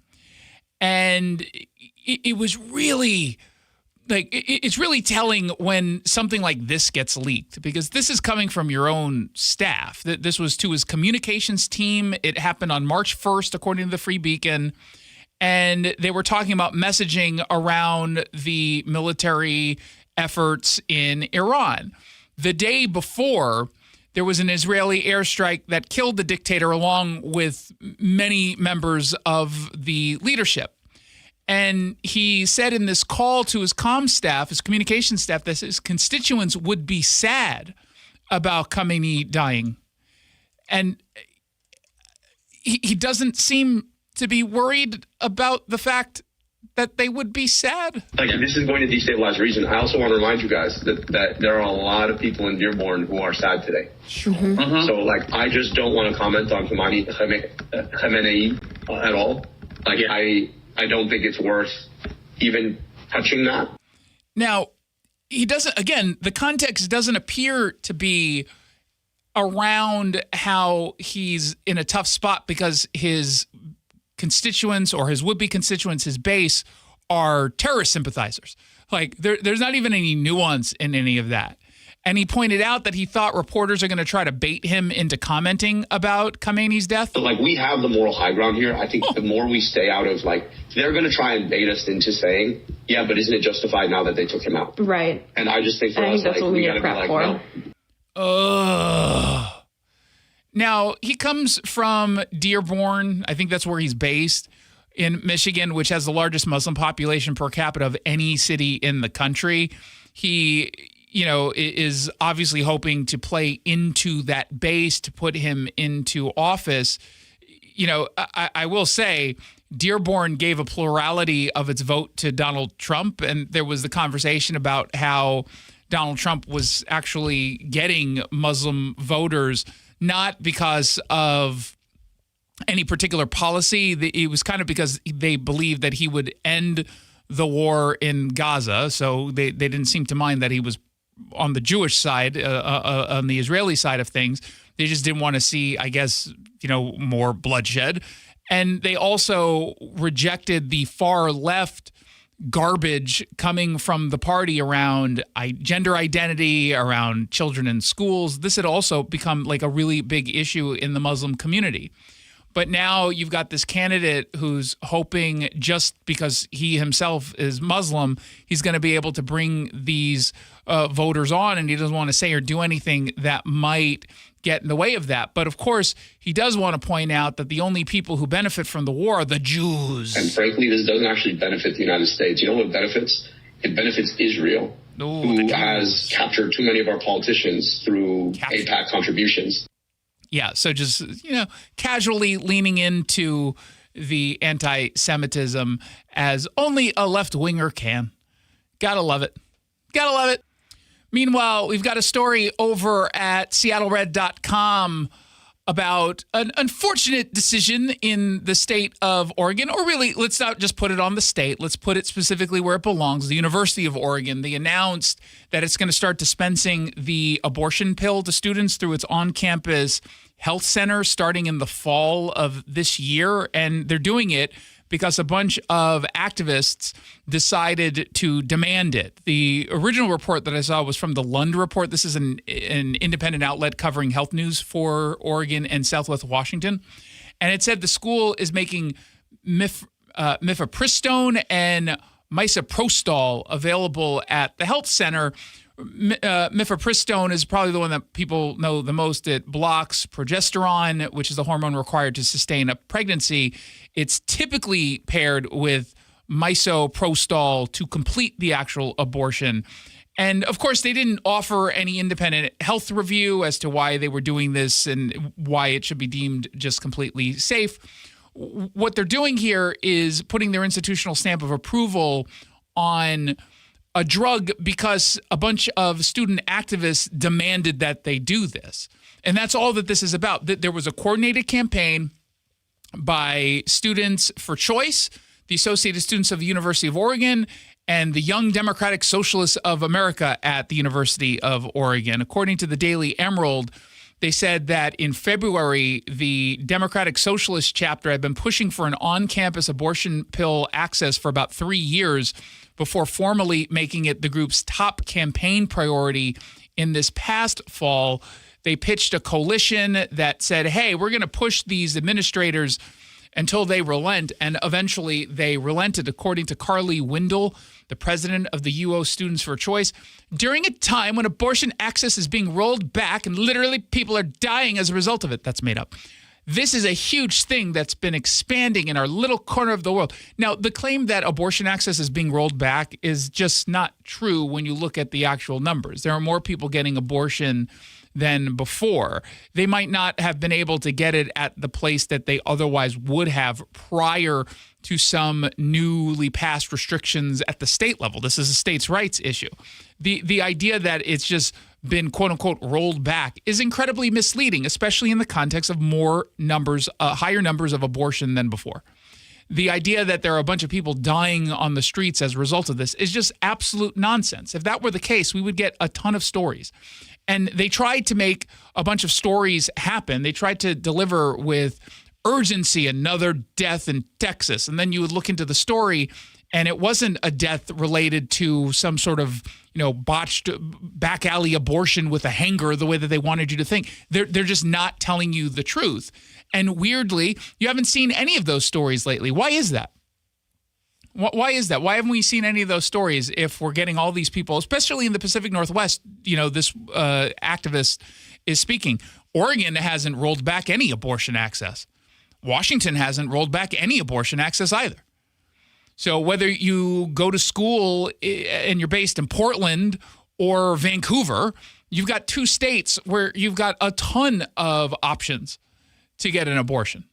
Speaker 1: And it was really, it's really telling when something like this gets leaked, because this is coming from your own staff. This was to his communications team. It happened on March 1st, according to the Free Beacon. And they were talking about messaging around the military efforts in Iran. The day before, there was an Israeli airstrike that killed the dictator along with many members of the leadership. And he said in this call to his comm staff, his communication staff, that his constituents would be sad about Khamenei dying. And he doesn't seem to be worried about the fact that they would be sad.
Speaker 2: Like, this is going to destabilize the region. I also want to remind you guys that there are a lot of people in Dearborn who are sad today.
Speaker 1: Mm-hmm.
Speaker 2: So, like, I just don't want to comment on Khamenei at all. Like, I don't think it's worth even touching that.
Speaker 1: Now, he doesn't, again, the context doesn't appear to be around how he's in a tough spot because his constituents or his would-be constituents, his base, are terrorist sympathizers. Like, there's not even any nuance in any of that. And he pointed out that he thought reporters are going to try to bait him into commenting about Khamenei's death.
Speaker 2: But, like, we have the moral high ground here. I think the more we stay out of, like, they're going to try and bait us into saying, yeah, but isn't it justified now that they took him out?
Speaker 3: Right.
Speaker 2: And I just think for us, like, we got to be like, no.
Speaker 1: Now, he comes from Dearborn. I think that's where he's based, in Michigan, which has the largest Muslim population per capita of any city in the country. He, is obviously hoping to play into that base to put him into office. I will say Dearborn gave a plurality of its vote to Donald Trump, and there was the conversation about how Donald Trump was actually getting Muslim voters not because of any particular policy. It was kind of because they believed that he would end the war in Gaza. So they didn't seem to mind that he was on the Jewish side, on the Israeli side of things. They just didn't want to see, I guess, more bloodshed. And they also rejected the far left garbage coming from the party around gender identity, around children in schools. This had also become like a really big issue in the Muslim community. But now you've got this candidate who's hoping, just because he himself is Muslim, he's going to be able to bring these voters on, and he doesn't want to say or do anything that might get in the way of that. But of course, he does want to point out that the only people who benefit from the war are the Jews.
Speaker 2: And frankly, this doesn't actually benefit the United States. You know what benefits? It benefits Israel, who has captured too many of our politicians through AIPAC contributions.
Speaker 1: Yeah, so just, casually leaning into the anti-Semitism as only a left-winger can. Gotta love it. Gotta love it. Meanwhile, we've got a story over at SeattleRed.com about an unfortunate decision in the state of Oregon, or really, let's not just put it on the state. Let's put it specifically where it belongs, the University of Oregon. They announced that it's going to start dispensing the abortion pill to students through its on-campus health center starting in the fall of this year, and they're doing it because a bunch of activists decided to demand it. The original report that I saw was from the Lund Report. This is an independent outlet covering health news for Oregon and Southwest Washington. And it said the school is making mifepristone and misoprostol available at the health center. Mifepristone is probably the one that people know the most. It blocks progesterone, which is the hormone required to sustain a pregnancy. It's typically paired with misoprostol to complete the actual abortion. And of course, they didn't offer any independent health review as to why they were doing this and why it should be deemed just completely safe. What they're doing here is putting their institutional stamp of approval on a drug because a bunch of student activists demanded that they do this. And that's all that this is about. There was a coordinated campaign by Students for Choice, the Associated Students of the University of Oregon, and the Young Democratic Socialists of America at the University of Oregon. According to the Daily Emerald, they said that in February, the Democratic Socialist chapter had been pushing for an on-campus abortion pill access for about 3 years before formally making it the group's top campaign priority in this past fall. They pitched a coalition that said, hey, we're going to push these administrators until they relent, and eventually they relented, according to Carly Windle, the president of the UO Students for Choice. During a time when abortion access is being rolled back and literally people are dying as a result of it. That's made up. This is a huge thing that's been expanding in our little corner of the world. Now, the claim that abortion access is being rolled back is just not true when you look at the actual numbers. There are more people getting abortion than before. They might not have been able to get it at the place that they otherwise would have prior to some newly passed restrictions at the state level. This is a states' rights issue. The idea that it's just been quote unquote rolled back is incredibly misleading, especially in the context of higher numbers of abortion than before. The idea that there are a bunch of people dying on the streets as a result of this is just absolute nonsense. If that were the case, we would get a ton of stories. And they tried to make a bunch of stories happen. They tried to deliver with urgency another death in Texas. And then you would look into the story, and it wasn't a death related to some sort of, botched back alley abortion with a hanger the way that they wanted you to think. They're just not telling you the truth. And weirdly, you haven't seen any of those stories lately. Why is that? Why is that? Why haven't we seen any of those stories if we're getting all these people, especially in the Pacific Northwest, this activist is speaking. Oregon hasn't rolled back any abortion access. Washington hasn't rolled back any abortion access either. So whether you go to school and you're based in Portland or Vancouver, you've got two states where you've got a ton of options to get an abortion.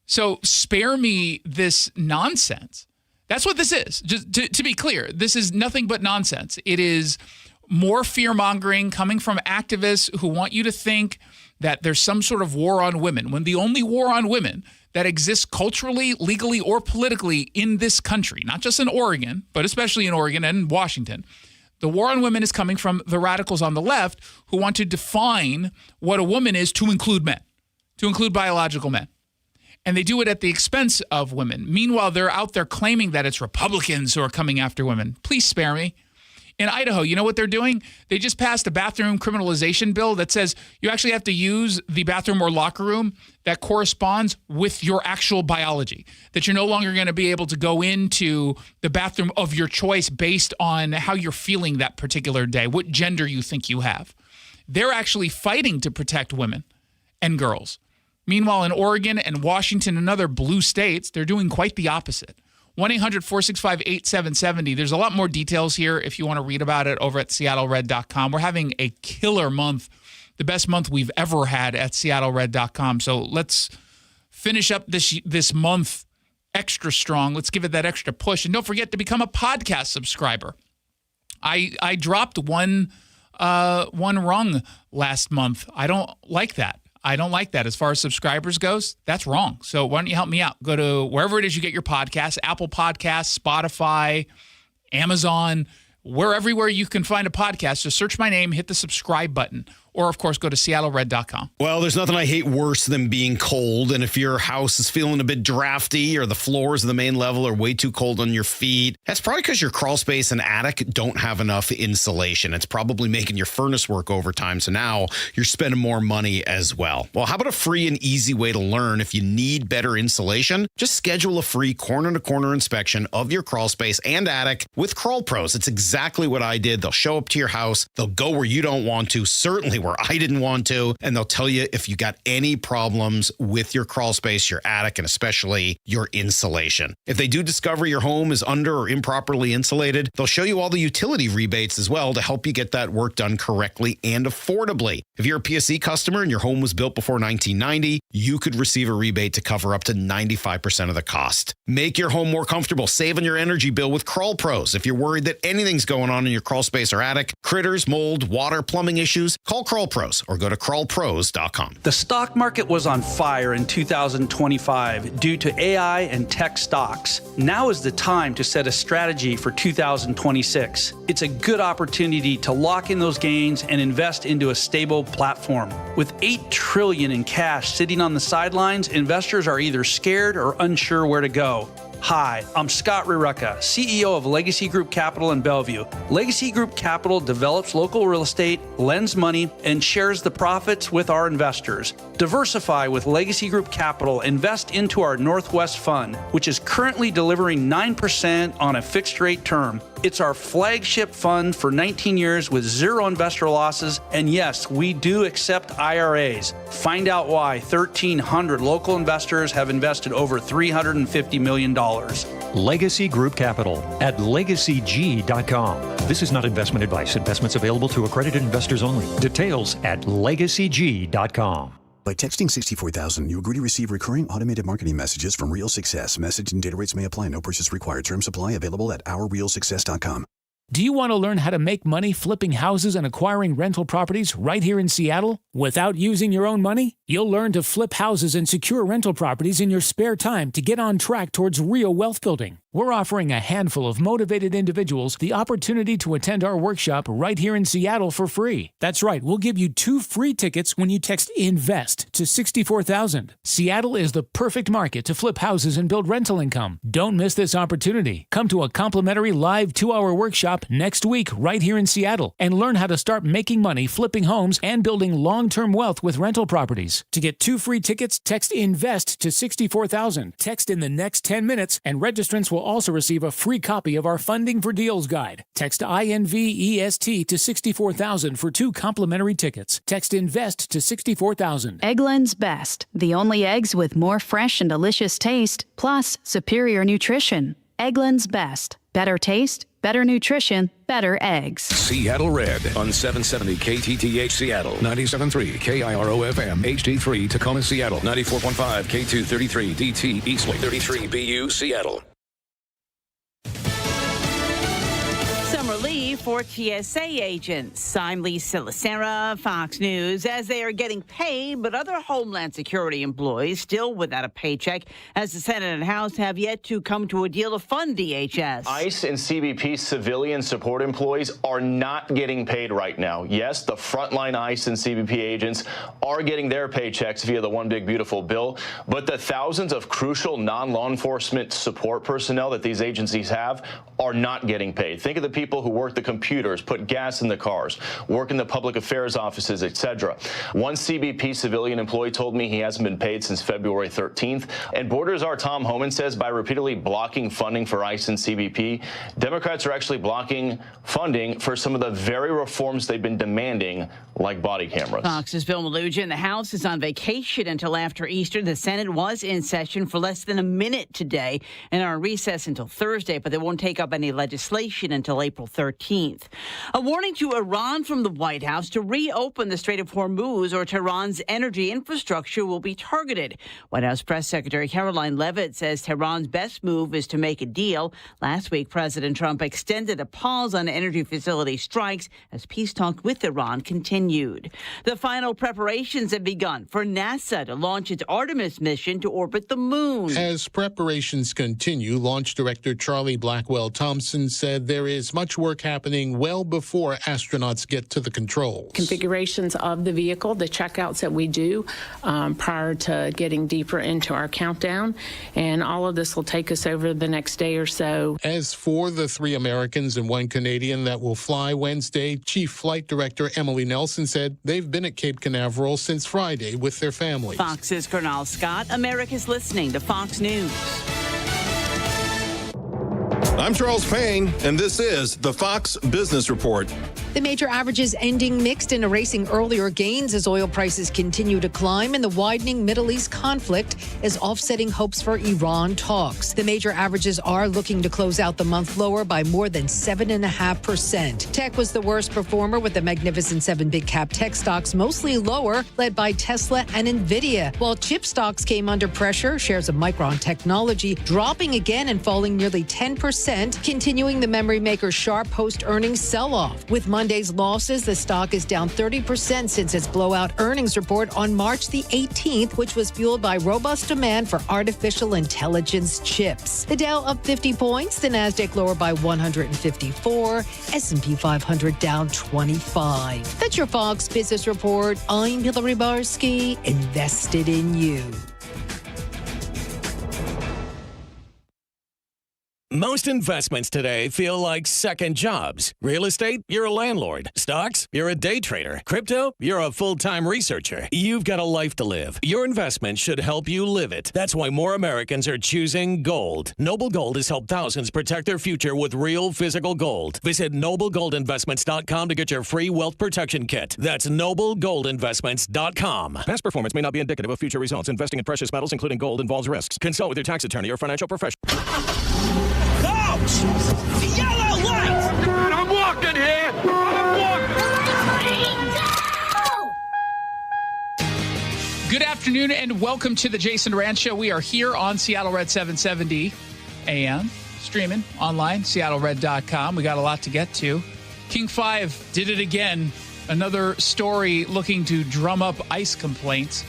Speaker 1: So spare me this nonsense. That's what this is. Just to be clear, this is nothing but nonsense. It is more fear-mongering coming from activists who want you to think that there's some sort of war on women, when the only war on women that exists culturally, legally, or politically in this country, not just in Oregon, but especially in Oregon and Washington, the war on women is coming from the radicals on the left who want to define what a woman is to include men, to include biological men. And they do it at the expense of women. Meanwhile, they're out there claiming that it's Republicans who are coming after women. Please spare me. In Idaho, you know what they're doing? They just passed a bathroom criminalization bill that says you actually have to use the bathroom or locker room that corresponds with your actual biology, that you're no longer going to be able to go into the bathroom of your choice based on how you're feeling that particular day, what gender you think you have. They're actually fighting to protect women and girls. Meanwhile, in Oregon and Washington and other blue states, they're doing quite the opposite. 1-800-465-8770. There's a lot more details here if you want to read about it over at seattlered.com. We're having a killer month, the best month we've ever had at seattlered.com. So let's finish up this month extra strong. Let's give it that extra push. And don't forget to become a podcast subscriber. I dropped one rung last month. I don't like that. As far as subscribers goes. That's wrong. So why don't you help me out? Go to wherever it is you get your podcasts, Apple Podcasts, Spotify, Amazon, everywhere you can find a podcast. Just search my name, hit the subscribe button. Or, of course, go to seattlered.com.
Speaker 3: Well, there's nothing I hate worse than being cold. And if your house is feeling a bit drafty or the floors of the main level are way too cold on your feet, that's probably because your crawl space and attic don't have enough insulation. It's probably making your furnace work overtime. So now you're spending more money as well. Well, how about a free and easy way to learn if you need better insulation? Just schedule a free corner-to-corner inspection of your crawl space and attic with Crawl Pros. It's exactly what I did. They'll show up to your house. They'll go where you don't want to, certainly where where I didn't want to, and they'll tell you if you got any problems with your crawl space, your attic, and especially your insulation. If they do discover your home is under or improperly insulated, they'll show you all the utility rebates as well to help you get that work done correctly and affordably. If you're a PSE customer and your home was built before 1990, you could receive a rebate to cover up to 95% of the cost. Make your home more comfortable, save on your energy bill with Crawl Pros. If you're worried that anything's going on in your crawl space or attic, critters, mold, water, plumbing issues, call Crawl Pros or go to crawlpros.com.
Speaker 5: The stock market was on fire in 2025 due to AI and tech stocks. Now is the time to set a strategy for 2026. It's a good opportunity to lock in those gains and invest into a stable platform. With $8 trillion in cash sitting on the sidelines, investors are either scared or unsure where to go. Hi, I'm Scott Rireka, CEO of Legacy Group Capital in Bellevue. Legacy Group Capital develops local real estate, lends money, and shares the profits with our investors. Diversify with Legacy Group Capital. Invest into our Northwest Fund, which is currently delivering 9% on a fixed rate term. It's our flagship fund for 19 years with zero investor losses. And yes, we do accept IRAs. Find out why 1,300 local investors have invested over $350 million.
Speaker 7: Legacy Group Capital at legacyg.com. This is not investment advice. Investments available to accredited investors only. Details at legacyg.com.
Speaker 8: By texting 64,000, you agree to receive recurring automated marketing messages from Real Success. Message and data rates may apply. No purchase required. Terms apply. Available at ourrealsuccess.com.
Speaker 9: Do you want to learn how to make money flipping houses and acquiring rental properties right here in Seattle without using your own money? You'll learn to flip houses and secure rental properties in your spare time to get on track towards real wealth building. We're offering a handful of motivated individuals the opportunity to attend our workshop right here in Seattle for free. That's right, we'll give you 2 free tickets when you text INVEST to 64,000. Seattle is the perfect market to flip houses and build rental income. Don't miss this opportunity. Come to a complimentary live 2-hour workshop next week right here in Seattle and learn how to start making money flipping homes and building long-term wealth with rental properties. To get 2 free tickets, text INVEST to 64,000. Text in the next 10 minutes and registrants will also receive a free copy of our Funding for Deals guide. Text INVEST to 64,000 for 2 complimentary tickets. Text INVEST to 64,000.
Speaker 10: Eggland's Best, the only eggs with more fresh and delicious taste, plus superior nutrition. Eggland's Best. Better taste, better nutrition, better eggs.
Speaker 17: Seattle Red on 770 KTTH Seattle, 97.3 KIRO FM, HD3 Tacoma Seattle, 94.5 K233 DT Eastway, 33 BU Seattle.
Speaker 11: Some relief for TSA agents. I'm Lisa Lacera, Fox News. As they are getting paid, but other Homeland Security employees still without a paycheck, as the Senate and House have yet to come to a deal to fund DHS.
Speaker 12: ICE and CBP civilian support employees are not getting paid right now. Yes, the frontline ICE and CBP agents are getting their paychecks via the One Big Beautiful bill, but the thousands of crucial non-law enforcement support personnel that these agencies have are not getting paid. Think of the people who work the computers, put gas in the cars, work in the public affairs offices, etc. One CBP civilian employee told me he hasn't been paid since February 13th. And Border Czar Tom Homan says by repeatedly blocking funding for ICE and CBP, Democrats are actually blocking funding for some of the very reforms they've been demanding, like body cameras.
Speaker 11: Fox's Bill Maluja in the House is on vacation until after Easter. The Senate was in session for less than a minute today and are on recess until Thursday, but they won't take up any legislation until April 13th. A warning to Iran from the White House to reopen the Strait of Hormuz or Tehran's energy infrastructure will be targeted. White House Press Secretary Caroline Leavitt says Tehran's best move is to make a deal. Last week, President Trump extended a pause on energy facility strikes as peace talks with Iran continued. The final preparations have begun for NASA to launch its Artemis mission to orbit the moon.
Speaker 28: As preparations continue, Launch Director Charlie Blackwell Thompson said there is much work happening well before astronauts get to the controls.
Speaker 29: Configurations of the vehicle, the checkouts that we do prior to getting deeper into our countdown, and all of this will take us over the next day or so.
Speaker 28: As for the 3 Americans and 1 Canadian that will fly Wednesday, Chief Flight Director Emily Nelson said they've been at Cape Canaveral since Friday with their families.
Speaker 11: Fox's Colonel Scott. America's listening to Fox News.
Speaker 30: I'm Charles Payne, and this is the Fox Business Report.
Speaker 4: The major averages ending mixed and erasing earlier gains as oil prices continue to climb, and the widening Middle East conflict is offsetting hopes for Iran talks. The major averages are looking to close out the month lower by more than 7.5%. Tech was the worst performer, with the Magnificent Seven big cap tech stocks mostly lower, led by Tesla and Nvidia. While chip stocks came under pressure, shares of Micron Technology dropping again and falling nearly 10%, continuing the memory maker's sharp post-earnings sell-off. With Monday's losses, the stock is down 30% since its blowout earnings report on March the 18th, which was fueled by robust demand for artificial intelligence chips. The Dow up 50 points, the Nasdaq lower by 154, S&P 500 down 25. That's your Fox Business Report. I'm Hillary Barsky, invested in you.
Speaker 6: Most investments today feel like second jobs. Real estate, you're a landlord. Stocks, you're a day trader. Crypto, you're a full-time researcher. You've got a life to live. Your investment should help you live it. That's why more Americans are choosing gold. Noble Gold has helped thousands protect their future with real physical gold. Visit noblegoldinvestments.com to get your free wealth protection kit. That's noblegoldinvestments.com. Past performance may not be indicative of future results. Investing in precious metals, including gold, involves risks. Consult with your tax attorney or financial professional.
Speaker 13: Coach! The yellow light! God, I'm walking here!
Speaker 1: Good afternoon and welcome to the Jason Rantz Show. We are here on Seattle Red 770 AM, streaming online, seattlered.com. We got a lot to get to. King 5 did it again. Another story looking to drum up ICE complaints.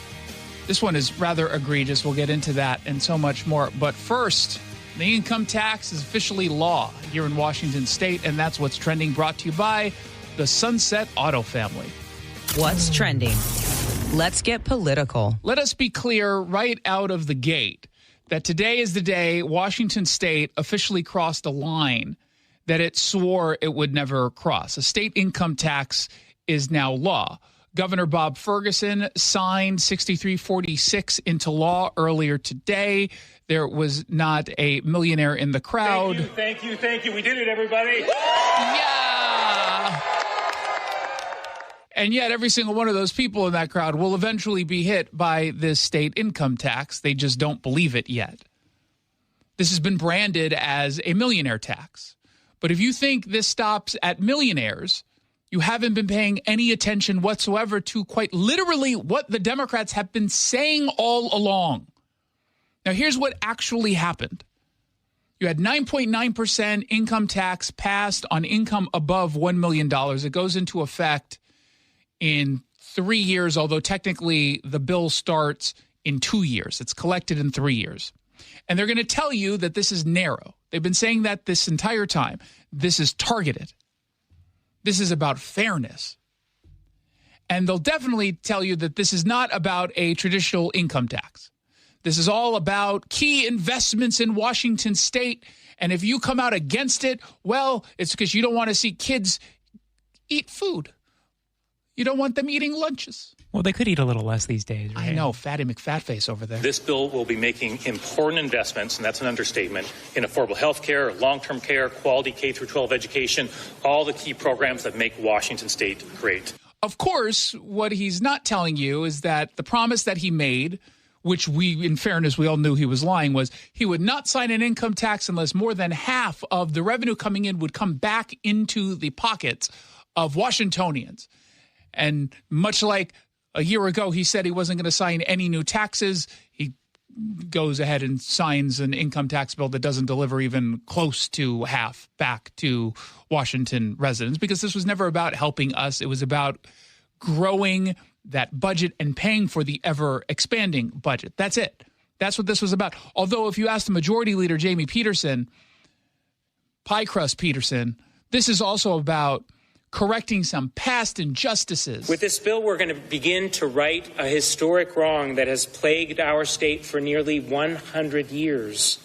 Speaker 1: This one is rather egregious. We'll get into that and so much more. But first, the income tax is officially law here in Washington State, and that's what's trending, brought to you by the Sunset Auto family.
Speaker 14: What's trending? Let's get political.
Speaker 1: Let us be clear right out of the gate that today is the day Washington State officially crossed a line that it swore it would never cross. A state income tax is now law. Governor Bob Ferguson signed 6346 into law earlier today. There was not a millionaire in the crowd.
Speaker 13: Thank you. We did it, everybody.
Speaker 1: Yeah. And yet every single one of those people in that crowd will eventually be hit by this state income tax. They just don't believe it yet. This has been branded as a millionaire tax. But if you think this stops at millionaires, you haven't been paying any attention whatsoever to quite literally what the Democrats have been saying all along. Now, here's what actually happened. You had 9.9% income tax passed on income above $1 million. It goes into effect in 3 years, although technically the bill starts in 2 years. It's collected in 3 years. And they're going to tell you that this is narrow. They've been saying that this entire time. This is targeted. This is about fairness. And they'll definitely tell you that this is not about a traditional income tax. This is all about key investments in Washington State. And if you come out against it, well, it's because you don't want to see kids eat food. You don't want them eating lunches.
Speaker 20: Well, they could eat a little less these days, right?
Speaker 1: I know, Fatty McFatface over there.
Speaker 21: This bill will be making important investments, and that's an understatement, in affordable health care, long-term care, quality K-12 education, all the key programs that make Washington State great.
Speaker 1: Of course, what he's not telling you is that the promise that he made, which we, in fairness, we all knew he was lying, was he would not sign an income tax unless more than half of the revenue coming in would come back into the pockets of Washingtonians. And much like a year ago, he said he wasn't going to sign any new taxes. He goes ahead and signs an income tax bill that doesn't deliver even close to half back to Washington residents, because this was never about helping us. It was about growing that budget and paying for the ever-expanding budget. That's it. That's what this was about. Although if you ask the Majority Leader, Jamie Peterson, Pie Crust Peterson, this is also about correcting some past injustices.
Speaker 22: With this bill, we're going to begin to right a historic wrong that has plagued our state for nearly 100 years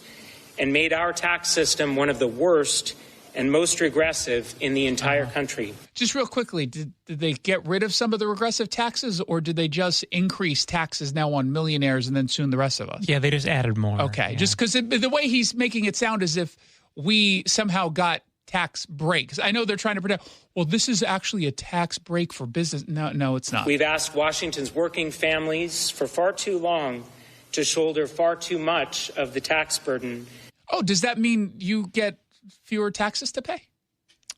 Speaker 22: and made our tax system one of the worst and most regressive in the entire country.
Speaker 1: Just real quickly, did they get rid of some of the regressive taxes, or did they just increase taxes now on millionaires and then soon the rest of us?
Speaker 20: Yeah, they just added more.
Speaker 1: Okay,
Speaker 20: yeah.
Speaker 1: Just because the way he's making it sound as if we somehow got tax breaks. I know they're trying to pretend, well, this is actually a tax break for business. No, it's not.
Speaker 22: We've asked Washington's working families for far too long to shoulder far too much of the tax burden.
Speaker 1: Oh, does that mean you get fewer taxes to pay?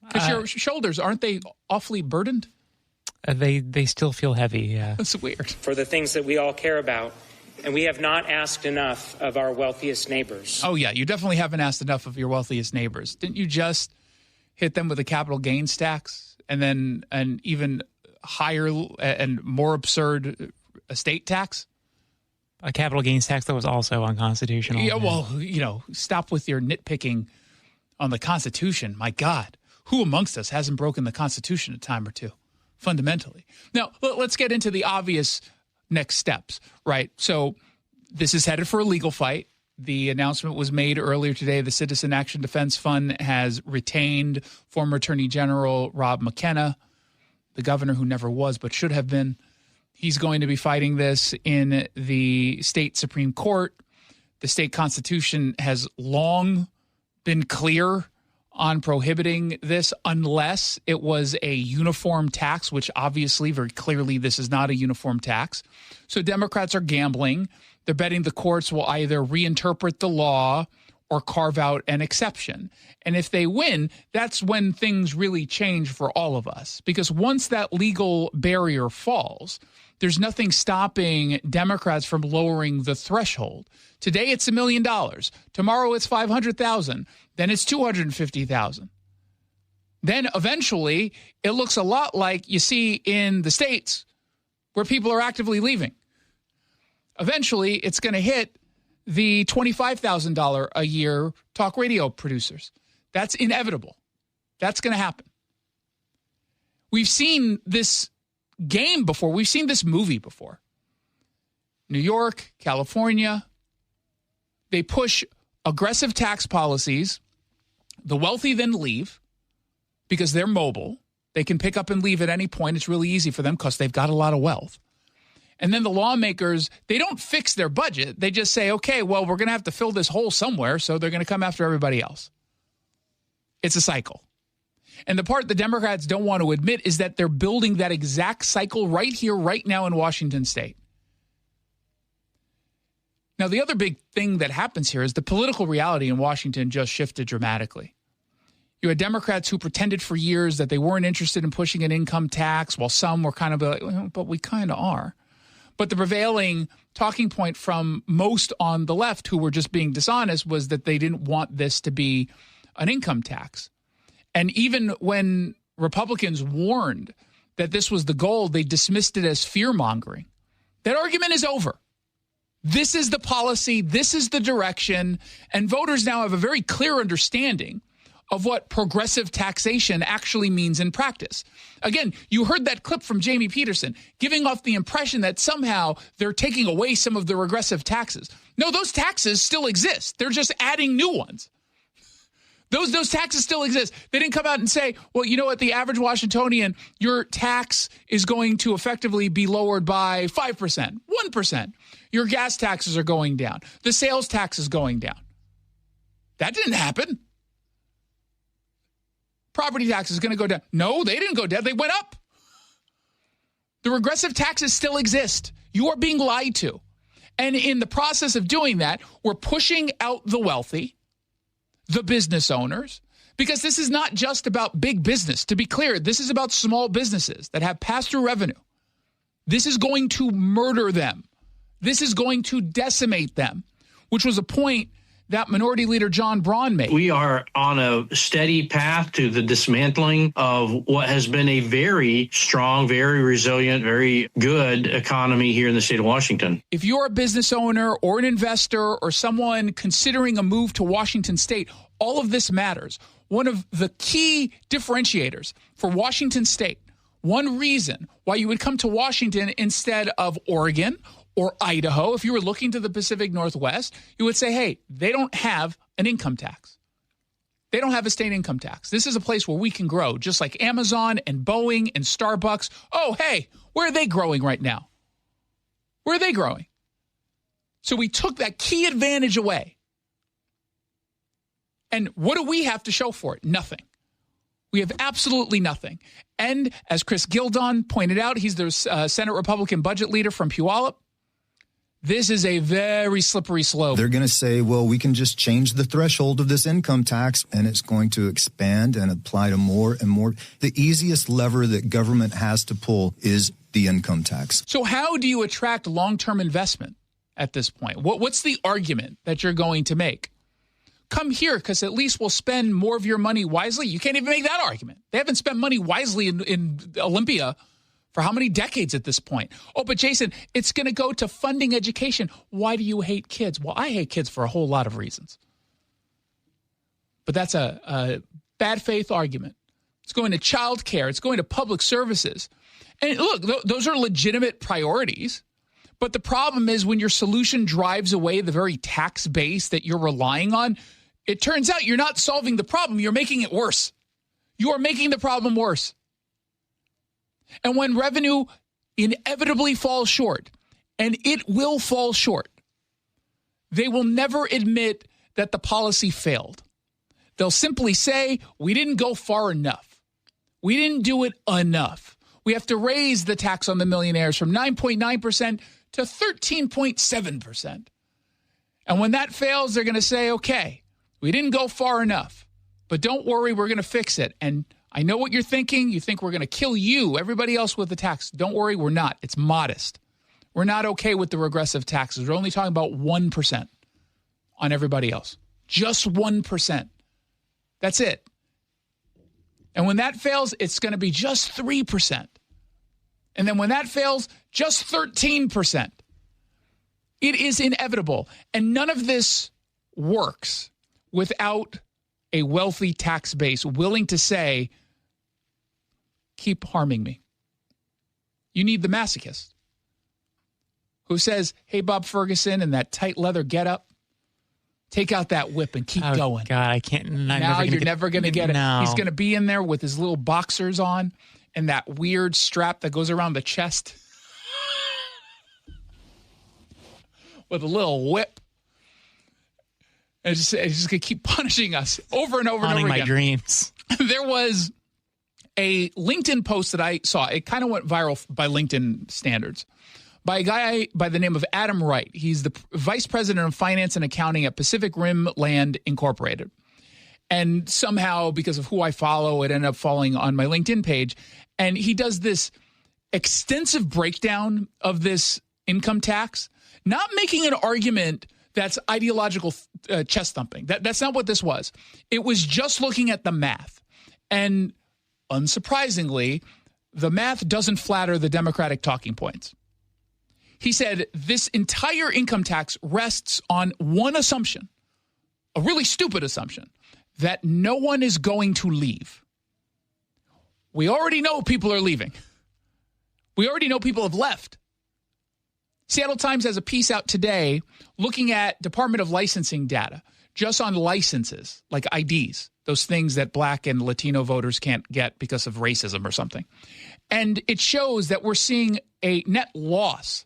Speaker 1: Because your shoulders, aren't they awfully burdened?
Speaker 20: They still feel heavy, yeah.
Speaker 1: That's weird.
Speaker 22: For the things that we all care about. And we have not asked enough of our wealthiest neighbors.
Speaker 1: Oh, yeah, you definitely haven't asked enough of your wealthiest neighbors. Didn't you just hit them with a capital gains tax and then an even higher and more absurd estate tax?
Speaker 20: A capital gains tax that was also unconstitutional.
Speaker 1: Yeah, well, stop with your nitpicking on the Constitution. My God, who amongst us hasn't broken the Constitution a time or two, fundamentally? Now, let's get into the obvious next steps, right? So this is headed for a legal fight. The announcement was made earlier today. The Citizen Action Defense Fund has retained former Attorney General Rob McKenna, the governor who never was but should have been. He's going to be fighting this in the state Supreme Court. The state constitution has long been clear on prohibiting this unless it was a uniform tax, which obviously, very clearly, this is not a uniform tax. So Democrats are gambling. They're betting the courts will either reinterpret the law or carve out an exception. And if they win, that's when things really change for all of us. Because once that legal barrier falls, there's nothing stopping Democrats from lowering the threshold. Today it's $1 million. Tomorrow it's $500,000. Then it's $250,000. Then eventually it looks a lot like you see in the States where people are actively leaving. Eventually it's going to hit the $25,000 a year talk radio producers. That's inevitable. That's going to happen. We've seen this game before. We've seen this movie before. New York, California, they push aggressive tax policies. The wealthy then leave because they're mobile. They can pick up and leave at any point. It's really easy for them because they've got a lot of wealth. And then the lawmakers, they don't fix their budget. They just say, okay, well, we're going to have to fill this hole somewhere, so they're going to come after everybody else. It's a cycle. And the part the Democrats don't want to admit is that they're building that exact cycle right here, right now in Washington state. Now, the other big thing that happens here is the political reality in Washington just shifted dramatically. You had Democrats who pretended for years that they weren't interested in pushing an income tax, while some were kind of like, well, but we kind of are. But the prevailing talking point from most on the left who were just being dishonest was that they didn't want this to be an income tax. And even when Republicans warned that this was the goal, they dismissed it as fear-mongering. That argument is over. This is the policy. This is the direction. And voters now have a very clear understanding of what progressive taxation actually means in practice. Again, you heard that clip from Jamie Peterson giving off the impression that somehow they're taking away some of the regressive taxes. No, those taxes still exist. They're just adding new ones. Those taxes still exist. They didn't come out and say, well, you know what, the average Washingtonian, your tax is going to effectively be lowered by 5%, 1%. Your gas taxes are going down. The sales tax is going down. That didn't happen. Property tax is going to go down. No, they didn't go down. They went up. The regressive taxes still exist. You are being lied to. And in the process of doing that, we're pushing out the wealthy, the business owners, because this is not just about big business. To be clear, this is about small businesses that have pass-through revenue. This is going to murder them. This is going to decimate them, which was a point that Minority Leader John Braun made.
Speaker 15: We are on a steady path to the dismantling of what has been a very strong, very resilient, very good economy here in the state of Washington.
Speaker 1: If you're a business owner or an investor or someone considering a move to Washington state, all of this matters. One of the key differentiators for Washington state, one reason why you would come to Washington instead of Oregon or Idaho, if you were looking to the Pacific Northwest, you would say, hey, they don't have an income tax. They don't have a state income tax. This is a place where we can grow, just like Amazon and Boeing and Starbucks. Oh, hey, where are they growing right now? Where are they growing? So we took that key advantage away. And what do we have to show for it? Nothing. We have absolutely nothing. And as Chris Gildon pointed out, he's the Senate Republican budget leader from Puyallup. This is a very slippery slope.
Speaker 2: They're going to say, well, we can just change the threshold of this income tax, and it's going to expand and apply to more and more. The easiest lever that government has to pull is the income tax.
Speaker 1: So how do you attract long-term investment at this point? What's the argument that you're going to make? Come here, because at least we'll spend more of your money wisely. You can't even make that argument. They haven't spent money wisely in Olympia for how many decades at this point? Oh, but Jason, it's going to go to funding education. Why do you hate kids? Well, I hate kids for a whole lot of reasons. But that's a bad faith argument. It's going to child care. It's going to public services. And look, those are legitimate priorities. But the problem is when your solution drives away the very tax base that you're relying on, it turns out you're not solving the problem. You're making it worse. You are making the problem worse. And when revenue inevitably falls short, and it will fall short, they will never admit that the policy failed. They'll simply say, we didn't go far enough. We didn't do it enough. We have to raise the tax on the millionaires from 9.9% to 13.7%. And when that fails, they're going to say, okay, we didn't go far enough, but don't worry, we're going to fix it. And I know what you're thinking. You think we're going to kill you, everybody else with the tax. Don't worry, we're not. It's modest. We're not okay with the regressive taxes. We're only talking about 1% on everybody else. Just 1%. That's it. And when that fails, it's going to be just 3%. And then when that fails, just 13%. It is inevitable. And none of this works without a wealthy tax base willing to say, keep harming me. You need the masochist who says, hey, Bob Ferguson, in that tight leather getup, take out that whip and keep going.
Speaker 20: God, I can't.
Speaker 1: Now you're never going to get it.
Speaker 20: No.
Speaker 1: He's going to be in there with his little boxers on and that weird strap that goes around the chest with a little whip. And it's just going to keep punishing us over and over and over again.
Speaker 20: My dreams.
Speaker 1: There was a LinkedIn post that I saw. It kind of went viral by LinkedIn standards by a guy by the name of Adam Wright. He's the vice president of finance and accounting at Pacific Rim Land Incorporated. And somehow, because of who I follow, it ended up falling on my LinkedIn page. And he does this extensive breakdown of this income tax, not making an argument that's ideological chest thumping. That's not what this was. It was just looking at the math. And unsurprisingly, the math doesn't flatter the Democratic talking points. He said this entire income tax rests on one assumption, a really stupid assumption, that no one is going to leave. We already know people are leaving. We already know people have left. Seattle Times has a piece out today looking at Department of Licensing data just on licenses, like IDs, those things that Black and Latino voters can't get because of racism or something. And it shows that we're seeing a net loss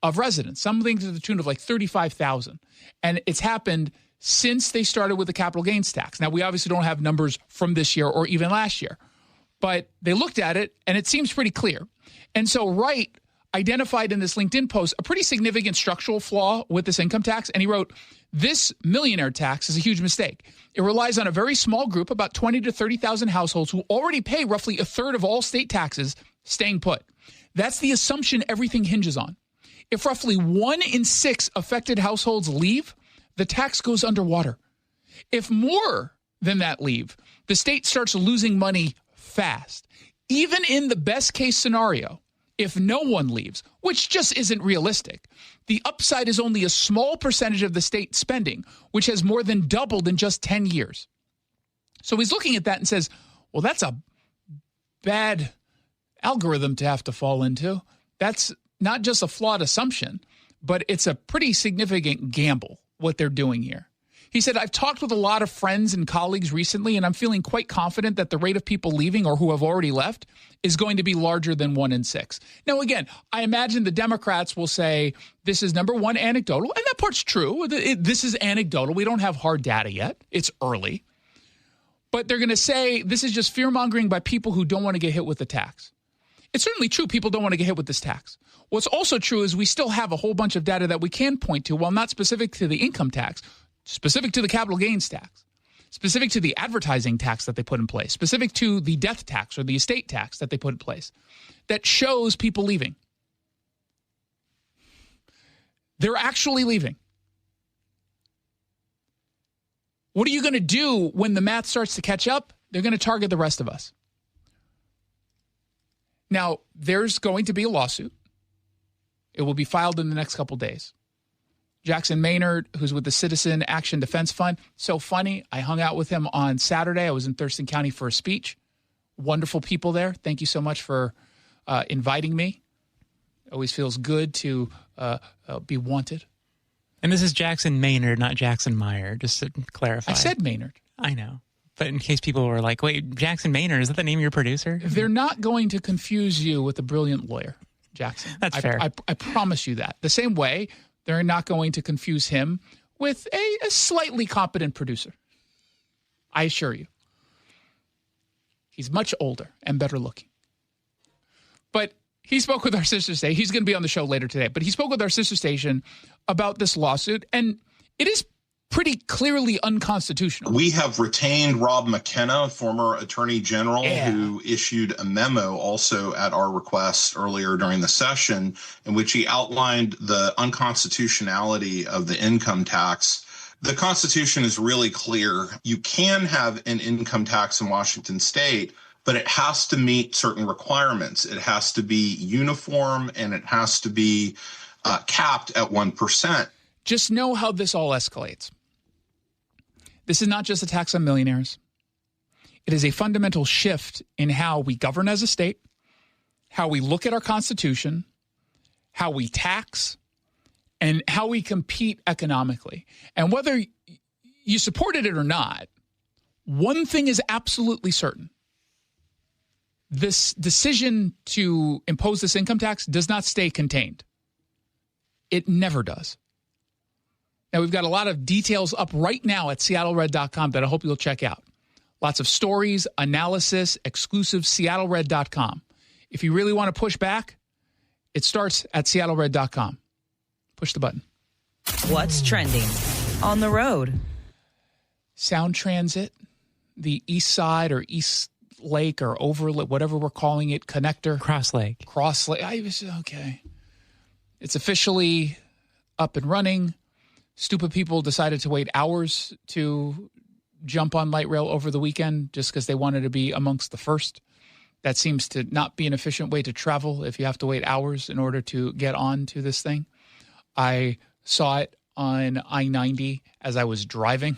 Speaker 1: of residents, something to the tune of like 35,000. And it's happened since they started with the capital gains tax. Now, we obviously don't have numbers from this year or even last year, but they looked at it and it seems pretty clear. And so Wright identified in this LinkedIn post a pretty significant structural flaw with this income tax. And he wrote, this millionaire tax is a huge mistake. It relies on a very small group, about 20 to 30,000 households who already pay roughly a third of all state taxes staying put. That's the assumption everything hinges on. If roughly 1 in 6 affected households leave, the tax goes underwater. If more than that leave, the state starts losing money fast. Even in the best case scenario, if no one leaves, which just isn't realistic, the upside is only a small percentage of the state spending, which has more than doubled in just 10 years. So he's looking at that and says, well, that's a bad algorithm to have to fall into. That's not just a flawed assumption, but it's a pretty significant gamble, what they're doing here. He said, I've talked with a lot of friends and colleagues recently, and I'm feeling quite confident that the rate of people leaving or who have already left is going to be larger than 1 in 6. Now, again, I imagine the Democrats will say this is, number one, anecdotal, and that part's true. This is anecdotal. We don't have hard data yet. It's early. But they're going to say this is just fear-mongering by people who don't want to get hit with the tax. It's certainly true people don't want to get hit with this tax. What's also true is we still have a whole bunch of data that we can point to, while not specific to the income tax, specific to the capital gains tax, specific to the advertising tax that they put in place, specific to the death tax or the estate tax that they put in place, that shows people leaving. They're actually leaving. What are you going to do when the math starts to catch up? They're going to target the rest of us. Now, there's going to be a lawsuit. It will be filed in the next couple days. Jackson Maynard, who's with the Citizen Action Defense Fund, so funny. I hung out with him on Saturday. I was in Thurston County for a speech. Wonderful people there. Thank you so much for inviting me. Always feels good to be wanted.
Speaker 20: And this is Jackson Maynard, not Jackson Meyer, just to clarify.
Speaker 1: I said Maynard.
Speaker 20: I know. But in case people were like, wait, Jackson Maynard, is that the name of your producer?
Speaker 1: They're not going to confuse you with a brilliant lawyer, Jackson.
Speaker 20: That's fair.
Speaker 1: I promise you that. The same way they're not going to confuse him with a slightly competent producer. I assure you. He's much older and better looking. But he spoke with our sister station. He's going to be on the show later today. But he spoke with our sister station about this lawsuit, and it is pretty clearly unconstitutional.
Speaker 3: We have retained Rob McKenna, former attorney general, who issued a memo also at our request earlier during the session in which he outlined the unconstitutionality of the income tax. The Constitution is really clear. You can have an income tax in Washington state, but it has to meet certain requirements. It has to be uniform, and it has to be capped at 1%.
Speaker 1: Just know how this all escalates. This is not just a tax on millionaires. It is a fundamental shift in how we govern as a state, how we look at our Constitution, how we tax, and how we compete economically. And whether you supported it or not, one thing is absolutely certain. This decision to impose this income tax does not stay contained. It never does. Now, we've got a lot of details up right now at seattlered.com that I hope you'll check out. Lots of stories, analysis, exclusive, seattlered.com. If you really want to push back, it starts at seattlered.com. Push the button.
Speaker 14: What's trending on the road?
Speaker 1: Sound Transit, the East Side or East Lake or Overlake, whatever we're calling it, connector.
Speaker 20: Cross Lake.
Speaker 1: Okay. It's officially up and running. Stupid people decided to wait hours to jump on light rail over the weekend just because they wanted to be amongst the first. That seems to not be an efficient way to travel if you have to wait hours in order to get on to this thing. I saw it on I-90 as I was driving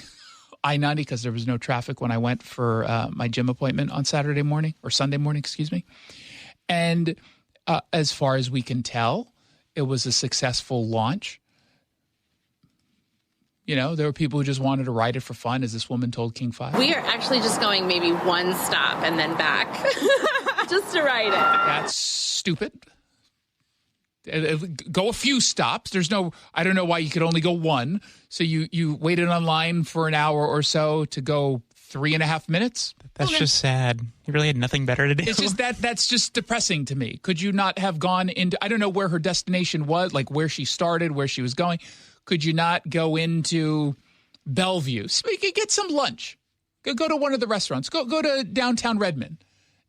Speaker 1: I-90 because there was no traffic when I went for my gym appointment on Saturday morning or Sunday morning, excuse me. And as far as we can tell, it was a successful launch. You know, there were people who just wanted to ride it for fun, as this woman told King 5.
Speaker 16: We are actually just going maybe one stop and then back just to ride it.
Speaker 1: That's stupid. Go a few stops. I don't know why you could only go one. So you waited online for an hour or so to go 3.5 minutes.
Speaker 20: That's just sad. You really had nothing better to do.
Speaker 1: It's just that's just depressing to me. Could you not have gone into, I don't know where her destination was, like where she started, where she was going. Could you not go into Bellevue? So you could get some lunch. Go to one of the restaurants. Go to downtown Redmond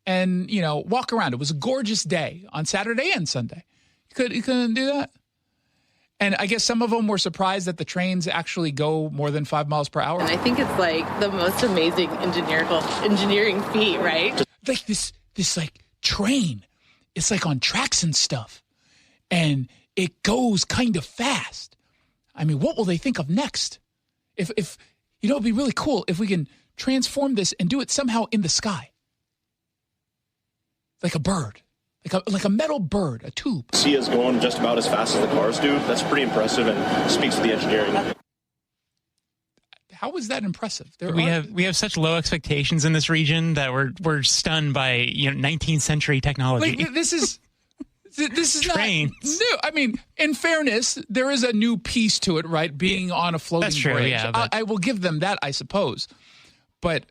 Speaker 1: and, walk around. It was a gorgeous day on Saturday and Sunday. You couldn't do that? And I guess some of them were surprised that the trains actually go more than 5 miles per hour.
Speaker 16: And I think it's like the most amazing engineering feat, right?
Speaker 1: Like this train. It's like on tracks and stuff. And it goes kind of fast. I mean, what will they think of next? If it'd be really cool if we can transform this and do it somehow in the sky. Like a bird. Like a metal bird, a tube.
Speaker 18: See us going just about as fast as the cars do. That's pretty impressive and speaks to the engineering.
Speaker 1: How is that impressive?
Speaker 20: We have such low expectations in this region that we're stunned by 19th century technology.
Speaker 1: Like, this is
Speaker 20: trains.
Speaker 1: Not new. I mean, in fairness, there is a new piece to it, right? Being on a floating
Speaker 20: That's true,
Speaker 1: bridge.
Speaker 20: yeah,
Speaker 1: I will give them that, I suppose. But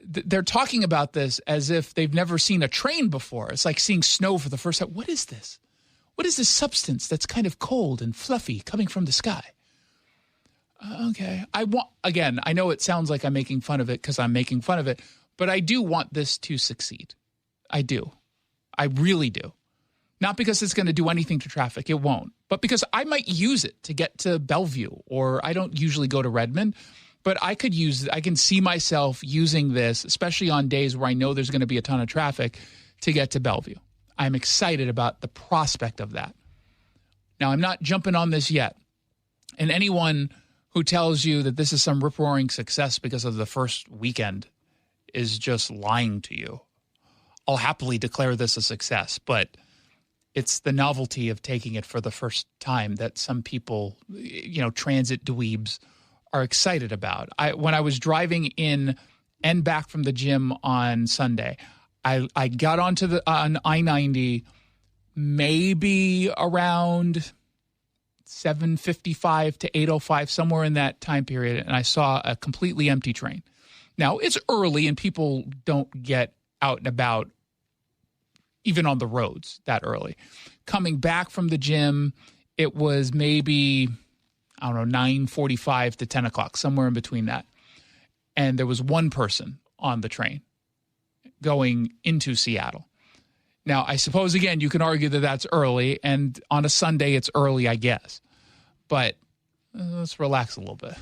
Speaker 1: they're talking about this as if they've never seen a train before. It's like seeing snow for the first time. What is this? What is this substance that's kind of cold and fluffy coming from the sky? Okay. I know it sounds like I'm making fun of it because I'm making fun of it, but I do want this to succeed. I do. I really do. Not because it's going to do anything to traffic. It won't. But because I might use it to get to Bellevue, or I don't usually go to Redmond, but I can see myself using this, especially on days where I know there's going to be a ton of traffic, to get to Bellevue. I'm excited about the prospect of that. Now, I'm not jumping on this yet. And anyone who tells you that this is some rip-roaring success because of the first weekend is just lying to you. I'll happily declare this a success, but it's the novelty of taking it for the first time that some people, transit dweebs, are excited about. When I was driving in and back from the gym on Sunday, I got onto on I-90 maybe around 7:55 to 8:05, somewhere in that time period, and I saw a completely empty train. Now, it's early and people don't get out and about even on the roads that early. Coming back from the gym, it was maybe, 9:45 to 10 o'clock, somewhere in between that. And there was one person on the train going into Seattle. Now, I suppose, again, you can argue that that's early, and on a Sunday it's early, I guess. But let's relax a little bit.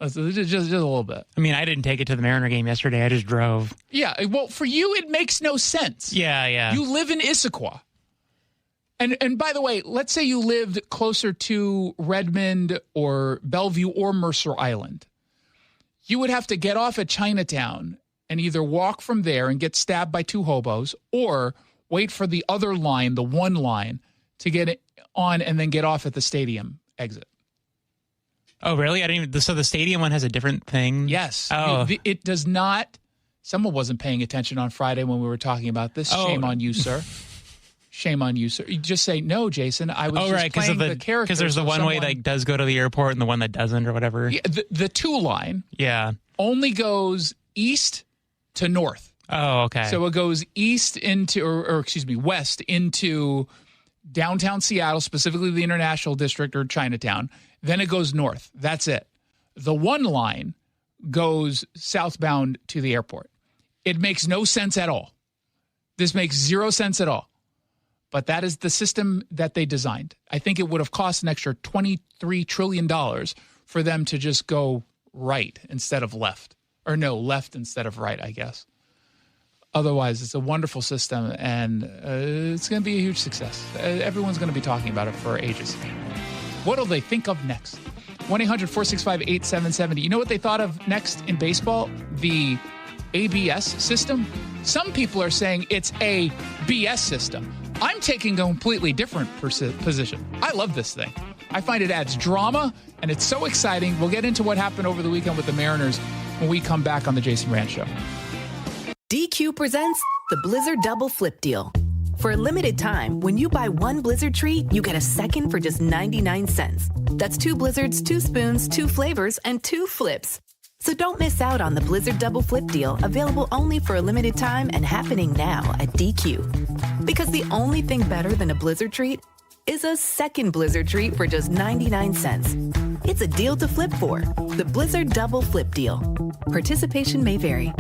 Speaker 1: Just a little bit.
Speaker 20: I mean, I didn't take it to the Mariner game yesterday. I just drove.
Speaker 1: Yeah, well, for you, it makes no sense.
Speaker 20: Yeah.
Speaker 1: You live in Issaquah. And by the way, let's say you lived closer to Redmond or Bellevue or Mercer Island. You would have to get off at Chinatown and either walk from there and get stabbed by two hobos, or wait for the other line, the one line, to get on and then get off at the stadium exit.
Speaker 20: Oh, really? So the stadium one has a different thing?
Speaker 1: Yes.
Speaker 20: Oh.
Speaker 1: It does not. Someone wasn't paying attention on Friday when we were talking about this.
Speaker 20: Oh.
Speaker 1: Shame on you, sir. Shame on you, sir. You just say, no, Jason, I was just playing the character.
Speaker 20: Because there's the one way that does go to the airport and the one that doesn't, or whatever.
Speaker 1: Yeah, the two line
Speaker 20: only
Speaker 1: goes east to north.
Speaker 20: Oh, okay.
Speaker 1: So it goes east into, west into downtown Seattle, specifically the International District or Chinatown. Then it goes north. That's it. The one line goes southbound to the airport. It makes no sense at all. This makes zero sense at all. But that is the system that they designed. I think it would have cost an extra $23 trillion for them to just go right instead of left. Or no, left instead of right, I guess. Otherwise, it's a wonderful system, and it's going to be a huge success. Everyone's going to be talking about it for ages. What will they think of next? 1-800-465-8770. You know what they thought of next in baseball? The ABS system. Some people are saying it's a BS system. I'm taking a completely different position. I love this thing. I find it adds drama, and it's so exciting. We'll get into what happened over the weekend with the Mariners when we come back on the Jason Rantz Show.
Speaker 5: DQ presents the Blizzard Double Flip Deal. For a limited time, when you buy one Blizzard treat, you get a second for just 99 cents. That's 2 Blizzards, 2 spoons, 2 flavors, and 2 flips. So don't miss out on the Blizzard Double Flip Deal, available only for a limited time and happening now at DQ. Because the only thing better than a Blizzard treat is a second Blizzard treat for just 99 cents. It's a deal to flip for. The Blizzard Double Flip Deal. Participation may vary.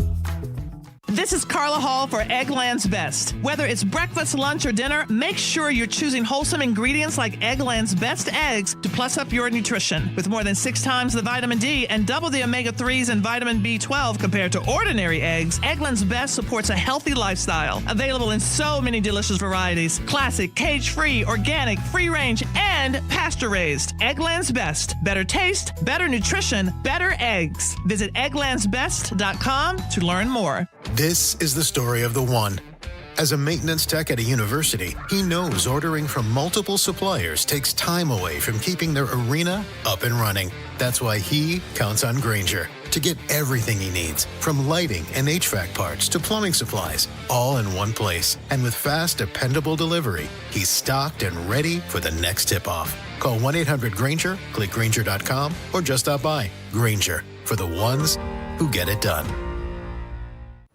Speaker 7: This is Carla Hall for Eggland's Best. Whether it's breakfast, lunch, or dinner, make sure you're choosing wholesome ingredients like Eggland's Best eggs to plus up your nutrition. With more than 6 times the vitamin D and double the omega-3s and vitamin B12 compared to ordinary eggs, Eggland's Best supports a healthy lifestyle. Available in so many delicious varieties. Classic, cage-free, organic, free-range, and pasture-raised. Eggland's Best. Better taste, better nutrition, better eggs. Visit egglandsbest.com to learn more.
Speaker 8: This is the story of the one. As a maintenance tech at a university, he knows ordering from multiple suppliers takes time away from keeping their arena up and running. That's why he counts on Grainger to get everything he needs, from lighting and HVAC parts to plumbing supplies, all in one place. And with fast, dependable delivery, he's stocked and ready for the next tip-off. Call 1-800-GRAINGER, click Grainger.com, or just stop by. Grainger, for the ones who get it done.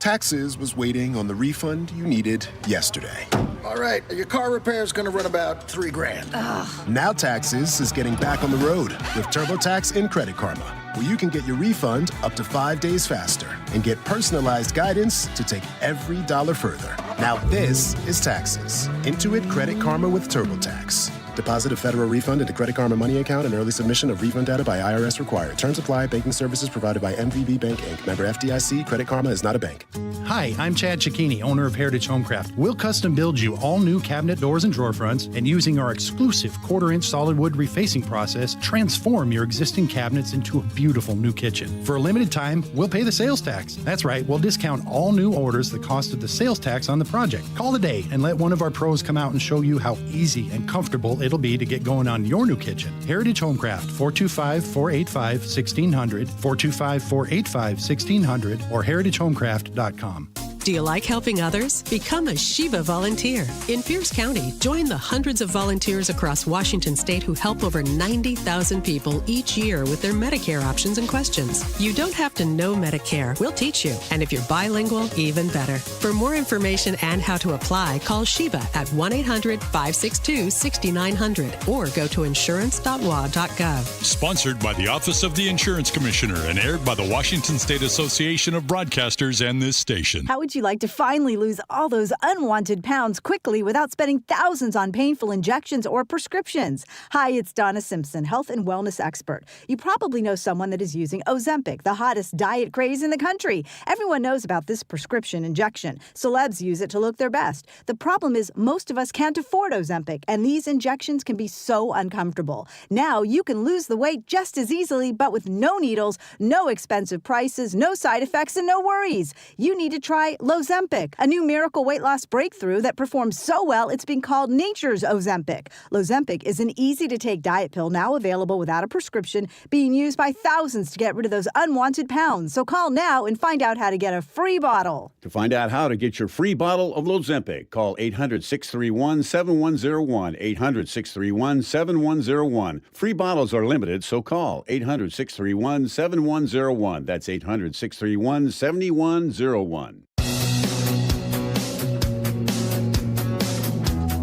Speaker 9: Taxes was waiting on the refund you needed yesterday.
Speaker 10: All right, your car repair is going to run about $3,000.
Speaker 9: Ugh. Now Taxes is getting back on the road with TurboTax and Credit Karma, where you can get your refund up to 5 days faster and get personalized guidance to take every dollar further. Now this is Taxes. Intuit Credit Karma with TurboTax. Deposit a federal refund into Credit Karma Money account and early submission of refund data by IRS required. Terms apply. Banking services provided by MVB Bank, Inc. Member FDIC. Credit Karma is not a bank.
Speaker 17: Hi, I'm Chad Cicchini, owner of Heritage Homecraft. We'll custom build you all new cabinet doors and drawer fronts, and using our exclusive 1/4-inch solid wood refacing process, transform your existing cabinets into a beautiful new kitchen. For a limited time, we'll pay the sales tax. That's right, we'll discount all new orders the cost of the sales tax on the project. Call today and let one of our pros come out and show you how easy and comfortable it'll be to get going on your new kitchen. Heritage Homecraft, 425-485-1600, 425-485-1600, or heritagehomecraft.com.
Speaker 19: Do you like helping others? Become a Shiva volunteer. In Pierce County, join the hundreds of volunteers across Washington state who help over 90,000 people each year with their Medicare options and questions. You don't have to know Medicare. We'll teach you. And if you're bilingual, even better. For more information and how to apply, call Shiva at 1-800-562-6900 or go to insurance.wa.gov.
Speaker 23: Sponsored by the Office of the Insurance Commissioner and aired by the Washington State Association of Broadcasters and this station.
Speaker 24: How would you like to finally lose all those unwanted pounds quickly without spending thousands on painful injections or prescriptions? Hi, it's Donna Simpson, health and wellness expert. You probably know someone that is using Ozempic, the hottest diet craze in the country. Everyone knows about this prescription injection. Celebs use it to look their best. The problem is most of us can't afford Ozempic, and these injections can be so uncomfortable. Now you can lose the weight just as easily, but with no needles, no expensive prices, no side effects, and no worries. You need to try Lozempic, a new miracle weight loss breakthrough that performs so well it's been called nature's Ozempic. Lozempic is an easy-to-take diet pill now available without a prescription, being used by thousands to get rid of those unwanted pounds. So call now and find out how to get a free bottle.
Speaker 25: To find out how to get your free bottle of Lozempic, call 800-631-7101, 800-631-7101. Free bottles are limited, so call 800-631-7101. That's 800-631-7101.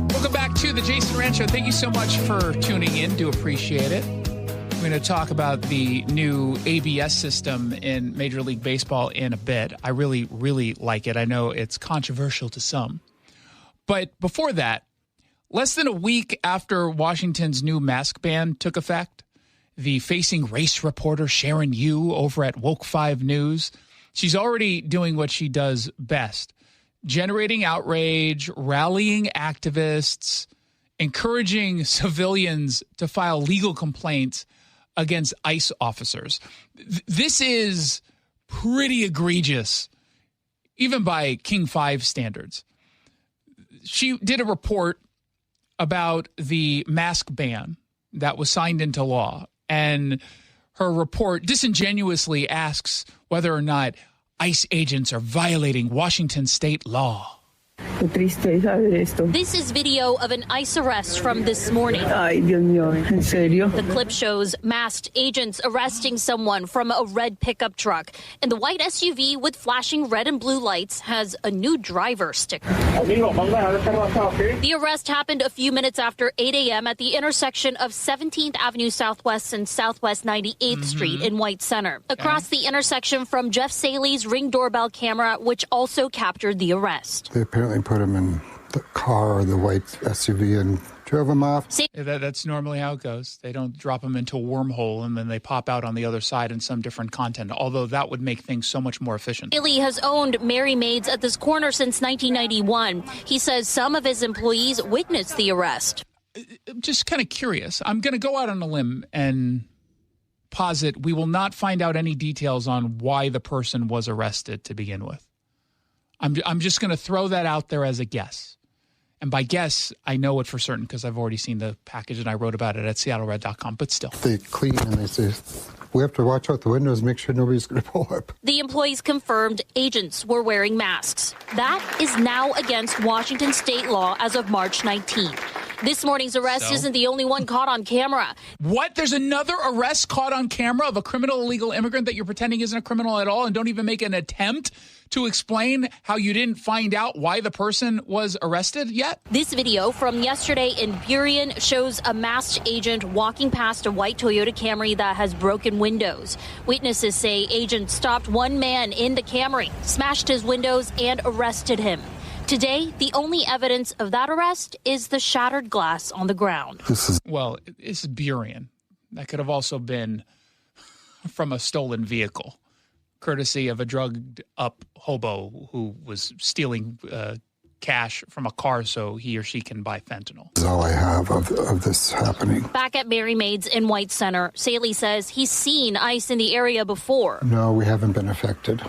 Speaker 1: Welcome back to the Jason Rantz Show. Thank you so much for tuning in. Do appreciate it. We're going to talk about the new ABS system in Major League Baseball in a bit. I really, really like it. I know it's controversial to some. But before that, less than a week after Washington's new mask ban took effect, the Facing Race reporter Sharon Yu over at Woke 5 News, she's already doing what she does best. Generating outrage, rallying activists, encouraging civilians to file legal complaints against ICE officers. This is pretty egregious, even by King 5 standards. She did a report about the mask ban that was signed into law, and her report disingenuously asks whether or not ICE agents are violating Washington state law.
Speaker 26: This is video of an ICE arrest from this morning.
Speaker 27: Ay, Dios mío, ¿en serio?
Speaker 26: The clip shows masked agents arresting someone from a red pickup truck. And the white SUV with flashing red and blue lights has a new driver sticker. The arrest happened a few minutes after 8 a.m. at the intersection of 17th Avenue Southwest and Southwest 98th Street in White Center. Across the intersection from Jeff Saley's Ring doorbell camera, which also captured the arrest.
Speaker 30: They apparently put him in the car or the white SUV and drove him off.
Speaker 1: That's normally how it goes. They don't drop them into a wormhole and then they pop out on the other side in some different content, although that would make things so much more efficient.
Speaker 26: Haley has owned Mary Maids at this corner since 1991. He says some of his employees witnessed the arrest.
Speaker 1: Just kind of curious. I'm going to go out on a limb and posit we will not find out any details on why the person was arrested to begin with. I'm just going to throw that out there as a guess. And by guess, I know it for certain because I've already seen the package and I wrote about it at seattlered.com, but still.
Speaker 30: They clean and they say, we have to watch out the windows, make sure nobody's going to pull up.
Speaker 26: The employees confirmed agents were wearing masks. That is now against Washington state law as of March 19th. This morning's arrest isn't the only one caught on camera.
Speaker 1: What? There's another arrest caught on camera of a criminal illegal immigrant that you're pretending isn't a criminal at all and don't even make an attempt to explain how you didn't find out why the person was arrested yet?
Speaker 26: This video from yesterday in Burien shows a masked agent walking past a white Toyota Camry that has broken windows. Witnesses say agents stopped one man in the Camry, smashed his windows, and arrested him. Today, the only evidence of that arrest is the shattered glass on the ground.
Speaker 1: Well, it's Burien. That could have also been from a stolen vehicle, courtesy of a drugged-up hobo who was stealing cash from a car so he or she can buy fentanyl.
Speaker 30: That's all I have of this happening.
Speaker 26: Back at Mary Maid's in White Center, Saley says he's seen ICE in the area before.
Speaker 30: No, we haven't been affected.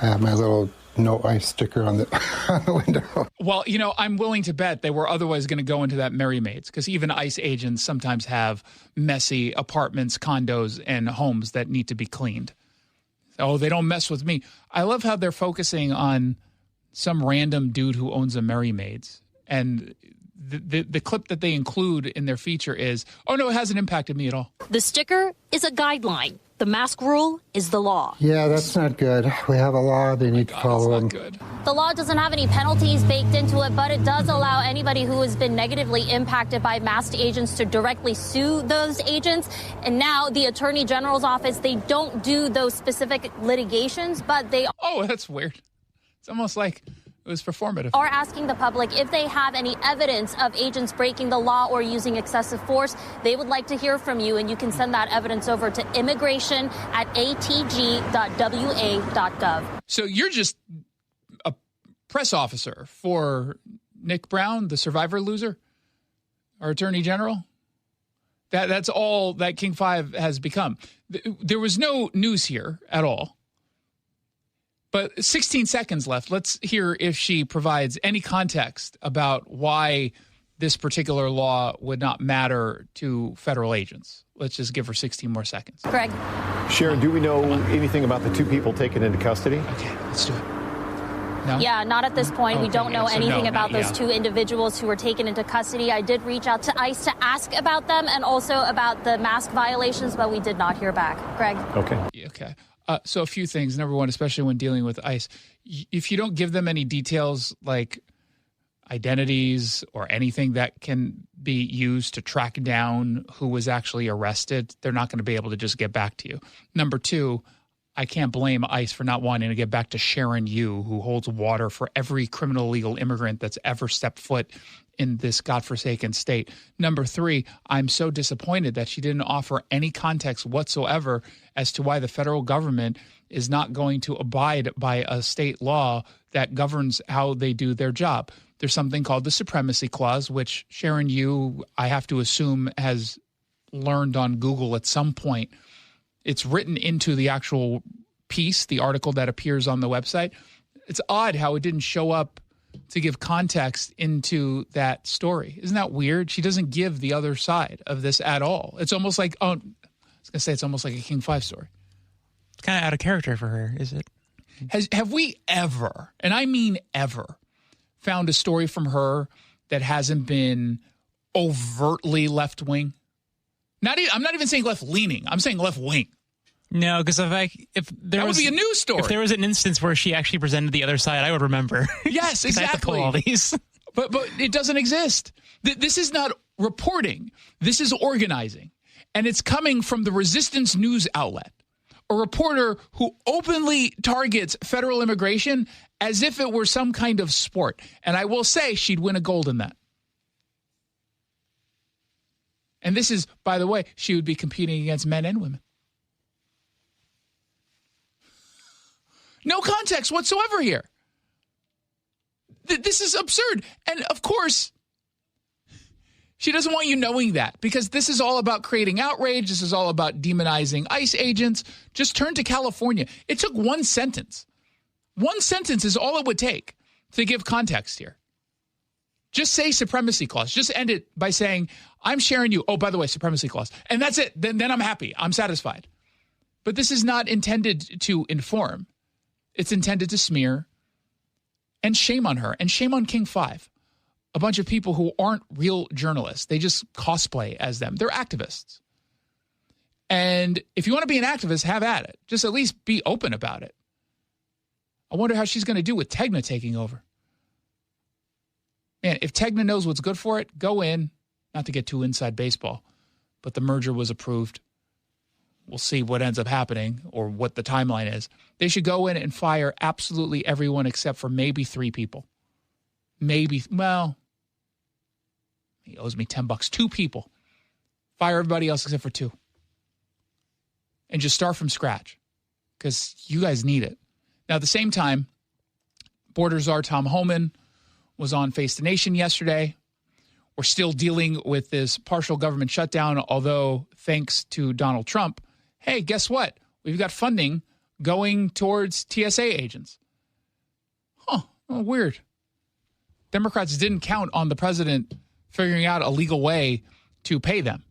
Speaker 30: I have my little no ice sticker on the window.
Speaker 1: Well, you know, I'm willing to bet they were otherwise going to go into that Mary Maid's, because even ICE agents sometimes have messy apartments, condos, and homes that need to be cleaned. Oh, they don't mess with me. I love how they're focusing on some random dude who owns a Mary Maid's. And the clip that they include in their feature is, oh, no, it hasn't impacted me at all.
Speaker 26: The sticker is a guideline. The mask rule is the law.
Speaker 30: Yeah, that's not good. We have a law. They need to follow them.
Speaker 1: Good.
Speaker 26: The law doesn't have any penalties baked into it, but it does allow anybody who has been negatively impacted by masked agents to directly sue those agents. And now the Attorney General's office, they don't do those specific litigations, but they...
Speaker 1: Oh, that's weird. It's almost like it was performative.
Speaker 26: Are asking the public if they have any evidence of agents breaking the law or using excessive force. They would like to hear from you, and you can send that evidence over to immigration@atg.wa.gov.
Speaker 1: So you're just a press officer for Nick Brown, the survivor loser, our Attorney General? That's all that King 5 has become. There was no news here at all. But 16 seconds left. Let's hear if she provides any context about why this particular law would not matter to federal agents. Let's just give her 16 more seconds.
Speaker 26: Greg.
Speaker 18: Sharon, do we know anything about the two people taken into custody?
Speaker 1: Okay, let's do it. No?
Speaker 26: Yeah, not at this point.
Speaker 1: Okay,
Speaker 26: we don't know anything about those
Speaker 1: yeah.
Speaker 26: two individuals who were taken into custody. I did reach out to ICE to ask about them and also about the mask violations, but we did not hear back. Greg.
Speaker 18: Okay.
Speaker 1: Okay. So a few things. Number one, especially when dealing with ICE, if you don't give them any details like identities or anything that can be used to track down who was actually arrested, they're not going to be able to just get back to you. Number two, I can't blame ICE for not wanting to get back to Sharon Yu, who holds water for every criminal illegal immigrant that's ever stepped foot in this godforsaken state. Number three, I'm so disappointed that she didn't offer any context whatsoever as to why the federal government is not going to abide by a state law that governs how they do their job. There's something called the Supremacy Clause, which Sharon Yu, I have to assume, has learned on Google at some point. It's written into the actual piece, the article that appears on the website. It's odd how it didn't show up to give context into that story. Isn't that weird? She doesn't give the other side of this at all. It's almost like, I was going to say it's almost like a King 5 story.
Speaker 20: It's kind of out of character for her, is it?
Speaker 1: Have we ever, and I mean ever, found a story from her that hasn't been overtly left-wing? I'm not even saying left-leaning. I'm saying left-wing.
Speaker 20: No, because if there
Speaker 1: that
Speaker 20: was,
Speaker 1: would be a news story.
Speaker 20: If there was an instance where she actually presented the other side, I would remember.
Speaker 1: Yes, exactly.
Speaker 20: I have to pull all these.
Speaker 1: But it doesn't exist. This is not reporting. This is organizing. And it's coming from the Resistance News outlet, a reporter who openly targets federal immigration as if it were some kind of sport. And I will say she'd win a gold in that. And this is, by the way, she would be competing against men and women. No context whatsoever here. This is absurd. And of course, she doesn't want you knowing that because this is all about creating outrage. This is all about demonizing ICE agents. Just turn to California. It took one sentence. One sentence is all it would take to give context here. Just say Supremacy Clause. Just end it by saying, I'm sharing you. Oh, by the way, Supremacy Clause. And that's it. Then I'm happy. I'm satisfied. But this is not intended to inform. It's intended to smear. And shame on her. And shame on King 5. a bunch of people who aren't real journalists. They just cosplay as them. They're activists. And if you want to be an activist, have at it. Just at least be open about it. I wonder how she's going to do with Tegna taking over. Man, if Tegna knows what's good for it, go in. Not to get too inside baseball, but the merger was approved. We'll see what ends up happening or what the timeline is. They should go in and fire absolutely everyone except for maybe 3 people. Maybe, well, he owes me $10. 2 people. Fire everybody else except for 2. And just start from scratch because you guys need it. Now, at the same time, border czar Tom Homan was on Face the Nation yesterday. We're still dealing with this partial government shutdown, although thanks to Donald Trump, hey, guess what? We've got funding going towards TSA agents. Oh, weird. Democrats didn't count on the president figuring out a legal way to pay them.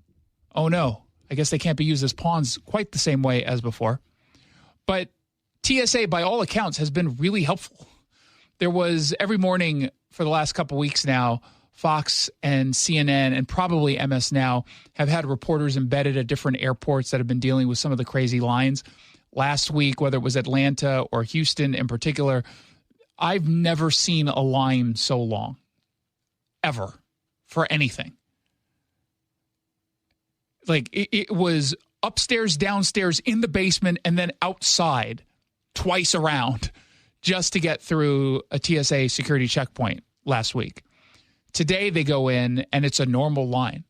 Speaker 1: Oh, no. I guess they can't be used as pawns quite the same way as before. But TSA, by all accounts, has been really helpful. There was every morning for the last couple weeks now, Fox and CNN and probably MS Now have had reporters embedded at different airports that have been dealing with some of the crazy lines. Last week, whether it was Atlanta or Houston in particular, I've never seen a line so long, ever, for anything. Like, it was upstairs, downstairs, in the basement, and then outside twice around just to get through a TSA security checkpoint last week. Today they go in, and it's a normal line.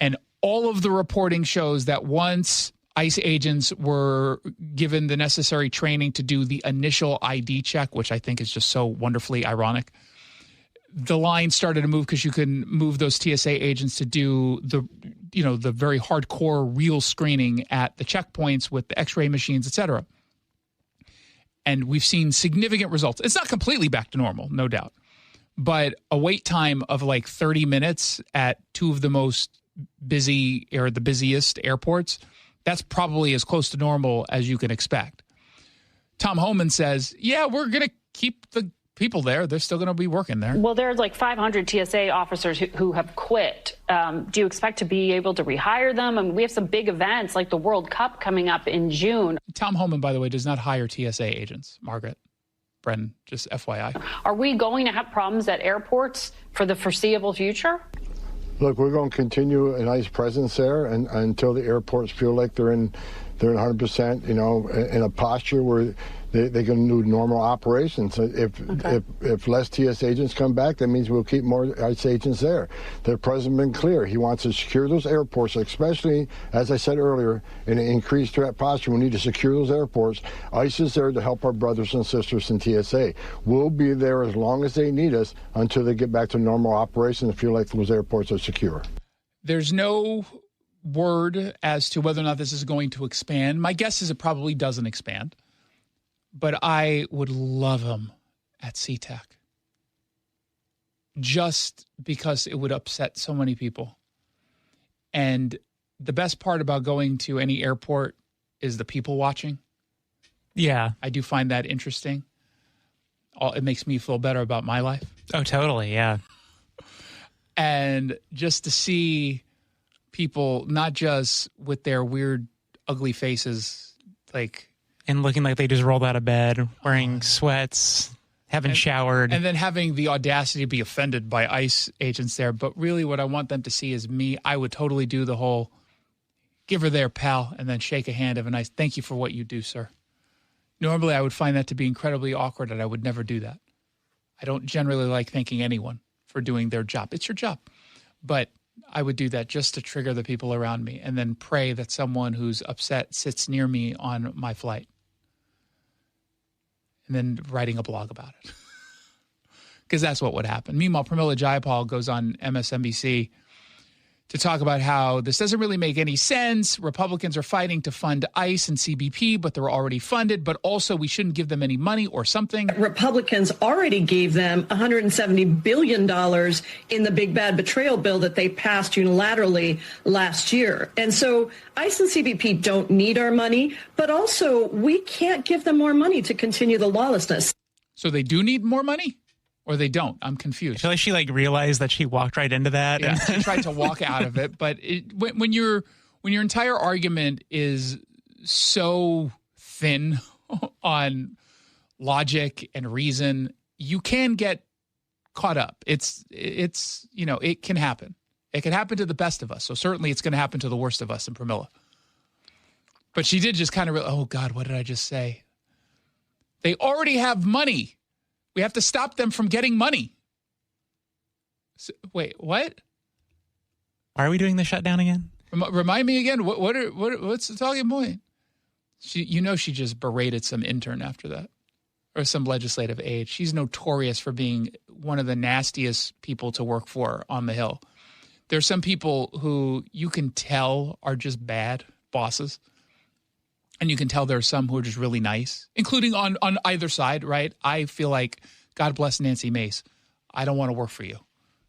Speaker 1: And all of the reporting shows that once ICE agents were given the necessary training to do the initial ID check, which I think is just so wonderfully ironic, the line started to move because you can move those TSA agents to do the very hardcore real screening at the checkpoints with the x-ray machines, et cetera. And we've seen significant results. It's not completely back to normal, no doubt. But a wait time of like 30 minutes at 2 of the most busy or the busiest airports, that's probably as close to normal as you can expect. Tom Homan says, yeah, we're going to keep the people there. They're still going to be working there.
Speaker 4: Well, there's like 500 TSA officers who have quit. Do you expect to be able to rehire them? I mean, we have some big events like the World Cup coming up in June.
Speaker 1: Tom Homan, by the way, does not hire TSA agents, Margaret. Brennan, just FYI.
Speaker 4: Are we going to have problems at airports for the foreseeable future?
Speaker 30: Look, we're going to continue a nice presence there and until the airports feel like they're in 100%, in a posture where they can do normal operations. If less TS agents come back, that means we'll keep more ICE agents there. The president has been clear. He wants to secure those airports, especially, as I said earlier, in an increased threat posture. We need to secure those airports. ICE is there to help our brothers and sisters in TSA. We'll be there as long as they need us until they get back to normal operations and feel like those airports are secure.
Speaker 1: There's no word as to whether or not this is going to expand. My guess is it probably doesn't expand. But I would love him at SeaTac just because it would upset so many people. And the best part about going to any airport is the people watching.
Speaker 20: Yeah.
Speaker 1: I do find that interesting. It makes me feel better about my life.
Speaker 20: Oh, totally. Yeah.
Speaker 1: And just to see people not just with their weird, ugly faces,
Speaker 20: and looking like they just rolled out of bed, wearing sweats, haven't showered.
Speaker 1: And then having the audacity to be offended by ICE agents there. But really what I want them to see is me. I would totally do the whole give her there, pal, and then shake a hand of a nice thank you for what you do, sir. Normally I would find that to be incredibly awkward, and I would never do that. I don't generally like thanking anyone for doing their job. It's your job. But I would do that just to trigger the people around me and then pray that someone who's upset sits near me on my flight. And then writing a blog about it. Because that's what would happen. Meanwhile, Pramila Jayapal goes on MSNBC to talk about how this doesn't really make any sense. Republicans are fighting to fund ICE and CBP, but they're already funded. But also, we shouldn't give them any money or something.
Speaker 6: Republicans already gave them $170 billion in the big bad betrayal bill that they passed unilaterally last year. And so ICE and CBP don't need our money, but also we can't give them more money to continue the lawlessness.
Speaker 1: So they do need more money? Or they don't. I'm confused.
Speaker 20: I feel like she realized that she walked right into that.
Speaker 1: Yeah, she tried to walk out of it. But when your entire argument is so thin on logic and reason, you can get caught up. It's it can happen. It can happen to the best of us. So certainly it's going to happen to the worst of us in Pramila. But she did just kind of, oh God, what did I just say? They already have money. We have to stop them from getting money. So, wait, what?
Speaker 20: Why are we doing the shutdown again?
Speaker 1: Remind me again. What's the talking point? She just berated some intern after that, or some legislative aide. She's notorious for being one of the nastiest people to work for on the Hill. There's some people who you can tell are just bad bosses. And you can tell there are some who are just really nice, including on either side, right? I feel like, God bless Nancy Mace. I don't want to work for you.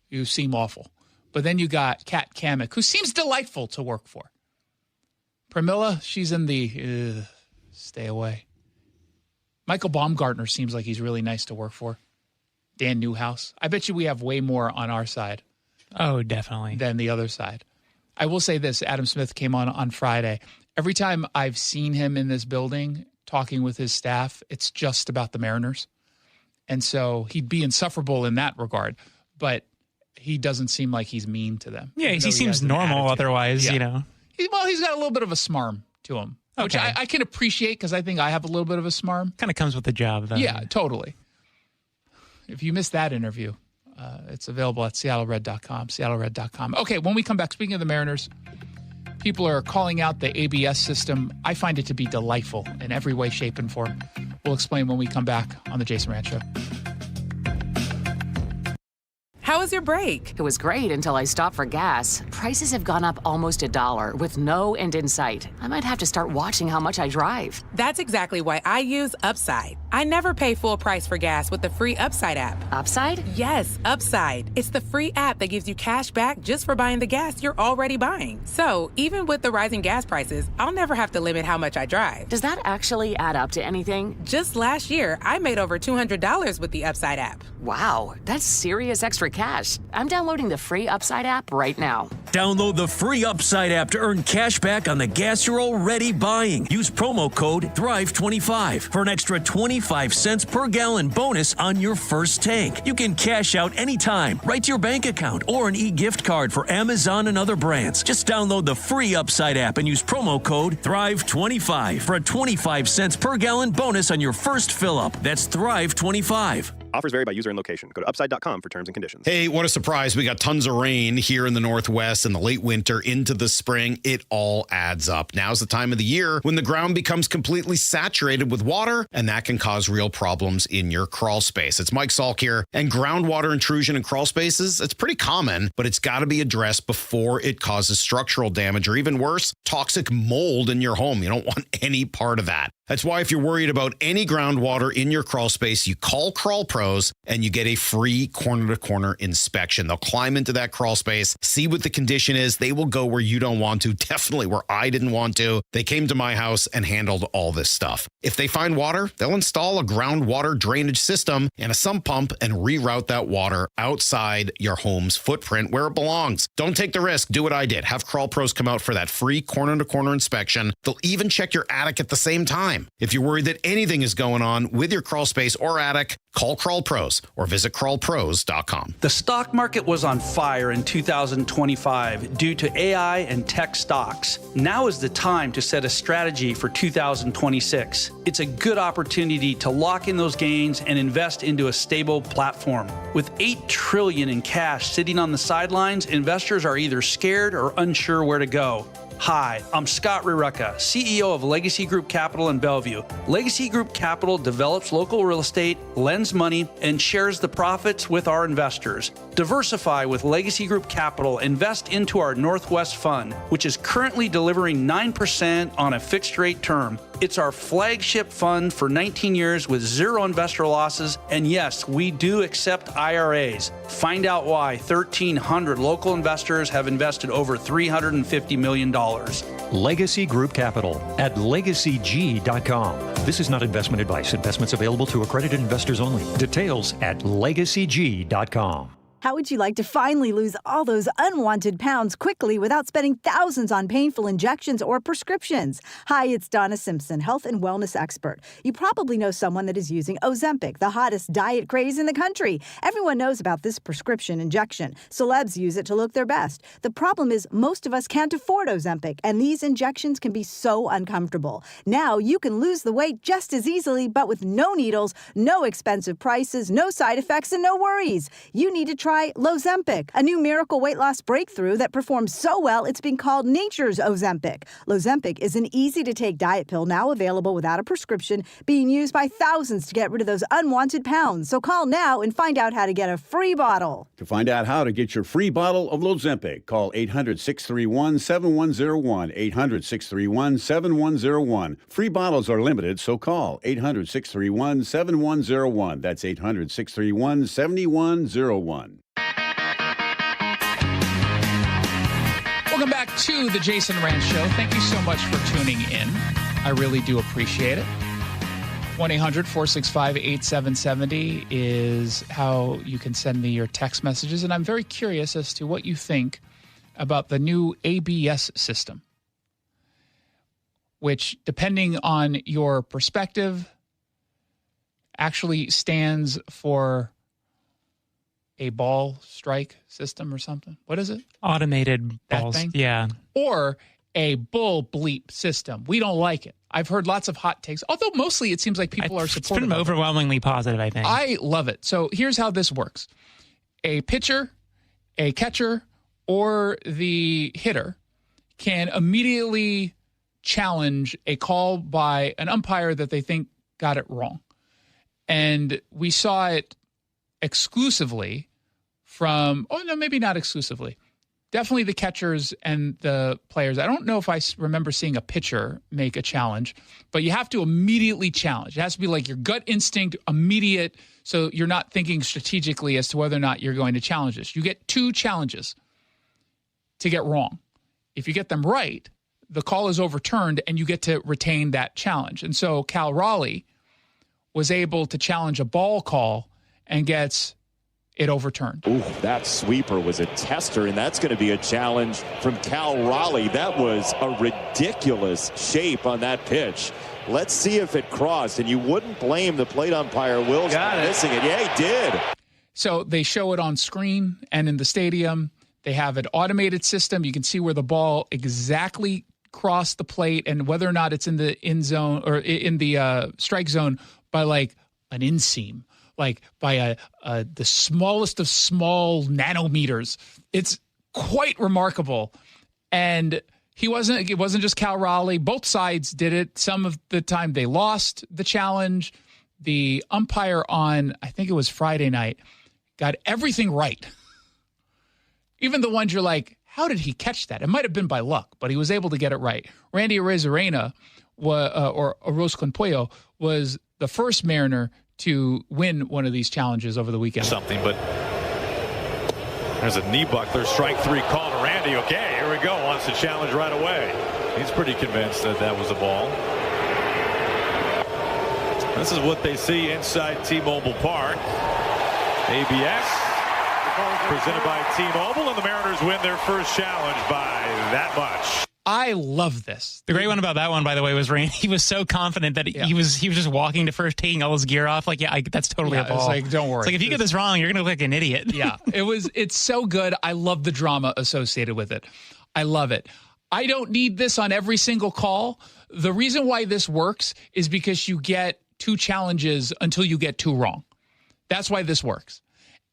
Speaker 1: You seem awful. But then you got Kat Kamek, who seems delightful to work for. Pramila, she's in the stay away. Michael Baumgartner seems like he's really nice to work for. Dan Newhouse. I bet you we have way more on our side.
Speaker 20: Oh, definitely.
Speaker 1: Than the other side. I will say this. Adam Smith came on Friday. Every time I've seen him in this building talking with his staff, it's just about the Mariners. And so he'd be insufferable in that regard, but he doesn't seem like he's mean to them.
Speaker 20: Yeah, he seems normal otherwise, He's got
Speaker 1: a little bit of a smarm to him, which I can appreciate because I think I have a little bit of a smarm.
Speaker 20: Kind of comes with the job, though.
Speaker 1: Yeah, totally. If you missed that interview, it's available at seattlered.com, seattlered.com. Okay, when we come back, speaking of the Mariners, people are calling out the ABS system. I find it to be delightful in every way, shape, and form. We'll explain when we come back on the Jason Rantz Show.
Speaker 2: How was your break? It was great until I stopped for gas. Prices have gone up almost $1 with no end in sight. I might have to start watching how much I drive.
Speaker 3: That's exactly why I use Upside. I never pay full price for gas with the free Upside app.
Speaker 2: Upside?
Speaker 3: Yes, Upside. It's the free app that gives you cash back just for buying the gas you're already buying. So even with the rising gas prices, I'll never have to limit how much I drive.
Speaker 2: Does that actually add up to anything?
Speaker 3: Just last year, I made over $200 with the Upside app.
Speaker 2: Wow, that's serious extra cash. I'm downloading the free Upside app right now.
Speaker 11: Download the free Upside app to earn cash back on the gas you're already buying. Use promo code THRIVE25 for an extra 25 cents per gallon bonus on your first tank. You can cash out anytime, right to your bank account, or an e-gift card for Amazon and other brands. Just download the free Upside app and use promo code THRIVE25 for a 25 cents per gallon bonus on your first fill-up. That's THRIVE25.
Speaker 18: Offers vary by user and location. Go to upside.com for terms and conditions.
Speaker 12: Hey, what a surprise. We got tons of rain here in the Northwest in the late winter into the spring. It all adds up. Now's the time of the year when the ground becomes completely saturated with water, and that can cause real problems in your crawl space. It's Mike Salk here, and groundwater intrusion in crawl spaces, it's pretty common, but it's got to be addressed before it causes structural damage or even worse, toxic mold in your home. You don't want any part of that. That's why if you're worried about any groundwater in your crawl space, you call Crawl Pros and you get a free corner-to-corner inspection. They'll climb into that crawl space, see what the condition is. They will go where you don't want to, definitely where I didn't want to. They came to my house and handled all this stuff. If they find water, they'll install a groundwater drainage system and a sump pump and reroute that water outside your home's footprint where it belongs. Don't take the risk. Do what I did. Have Crawl Pros come out for that free corner-to-corner inspection. They'll even check your attic at the same time. If you're worried that anything is going on with your crawl space or attic, call Crawl Pros or visit crawlpros.com.
Speaker 13: The stock market was on fire in 2025 due to AI and tech stocks. Now is the time to set a strategy for 2026. It's a good opportunity to lock in those gains and invest into a stable platform. With $8 trillion in cash sitting on the sidelines, investors are either scared or unsure where to go. Hi, I'm Scott Rirucka, CEO of Legacy Group Capital in Bellevue. Legacy Group Capital develops local real estate, lends money, and shares the profits with our investors. Diversify with Legacy Group Capital. Invest into our Northwest Fund, which is currently delivering 9% on a fixed rate term. It's our flagship fund for 19 years with zero investor losses. And yes, we do accept IRAs. Find out why 1,300 local investors have invested over $350 million.
Speaker 15: Legacy Group Capital at legacyg.com.
Speaker 5: This is not investment advice. Investments available to accredited investors only. Details at LegacyG.com.
Speaker 24: How would you like to finally lose all those unwanted pounds quickly without spending thousands on painful injections or prescriptions? Hi, it's Donna Simpson, health and wellness expert. You probably know someone that is using Ozempic, the hottest diet craze in the country. Everyone knows about this prescription injection. Celebs use it to look their best. The problem is most of us can't afford Ozempic, and these injections can be so uncomfortable. Now you can lose the weight just as easily, but with no needles, no expensive prices, no side effects, and no worries. You need to try Lozempic, a new miracle weight loss breakthrough that performs so well it's been called nature's Ozempic. Lozempic is an easy-to-take diet pill now available without a prescription, being used by thousands to get rid of those unwanted pounds. So call now and find out how to get a free bottle.
Speaker 25: To find out how to get your free bottle of Lozempic, call 800-631-7101, 800-631-7101. Free bottles are limited, so call 800-631-7101. That's 800-631-7101.
Speaker 1: Welcome back to the Jason Rantz Show. Thank you so much for tuning in. I really do appreciate it. 1-800-465-8770 is how you can send me your text messages. And I'm very curious as to what you think about the new ABS system, which, depending on your perspective, actually stands for a ball strike system or something. What is it?
Speaker 20: Automated balls.
Speaker 1: Thing?
Speaker 20: Yeah.
Speaker 1: Or a bull bleep system. We don't like it. I've heard lots of hot takes, although mostly it seems like people are supportive.
Speaker 20: It's been overwhelmingly positive, I think.
Speaker 1: I love it. So here's how this works. A pitcher, a catcher, or the hitter can immediately challenge a call by an umpire that they think got it wrong. And we saw it exclusively from, maybe not exclusively. Definitely the catchers and the players. I don't know if I remember seeing a pitcher make a challenge, but you have to immediately challenge. It has to be like your gut instinct, immediate, so you're not thinking strategically as to whether or not you're going to challenge this. You get 2 challenges to get wrong. If you get them right, the call is overturned and you get to retain that challenge. And so Cal Raleigh was able to challenge a ball call and gets it overturned.
Speaker 7: Ooh, that sweeper was a tester, and that's going to be a challenge from Cal Raleigh. That was a ridiculous shape on that pitch. Let's see if it crossed, and you wouldn't blame the plate umpire, Wills, for missing it. Yeah, he did.
Speaker 1: So they show it on screen and in the stadium. They have an automated system. You can see where the ball exactly crossed the plate and whether or not it's in the end zone or in the strike zone by like an inseam. Like by the smallest of small nanometers. It's quite remarkable. And it wasn't just Cal Raleigh. Both sides did it. Some of the time they lost the challenge. The umpire on, I think it was Friday night, got everything right. Even the ones you're like, how did he catch that? It might have been by luck, but he was able to get it right. Randy Arozarena, or Arroz con Pollo, was the first Mariner to win one of these challenges over the weekend.
Speaker 8: But there's a knee buckler, strike 3 call to Randy. Okay, here we go. Wants to challenge right away. He's pretty convinced that that was a ball. This is what they see inside T-Mobile Park. ABS presented by T-Mobile, and the Mariners win their first challenge by that much.
Speaker 1: I love this.
Speaker 20: The great one about that one, by the way, was Randy. He was so confident that he was just walking to first, taking all his gear off. Like, that's totally a ball.
Speaker 1: It's like, don't worry.
Speaker 20: It's like, if you get this wrong, you're going to look like an idiot.
Speaker 1: Yeah, it's so good. I love the drama associated with it. I love it. I don't need this on every single call. The reason why this works is because you get 2 challenges until you get 2 wrong. That's why this works.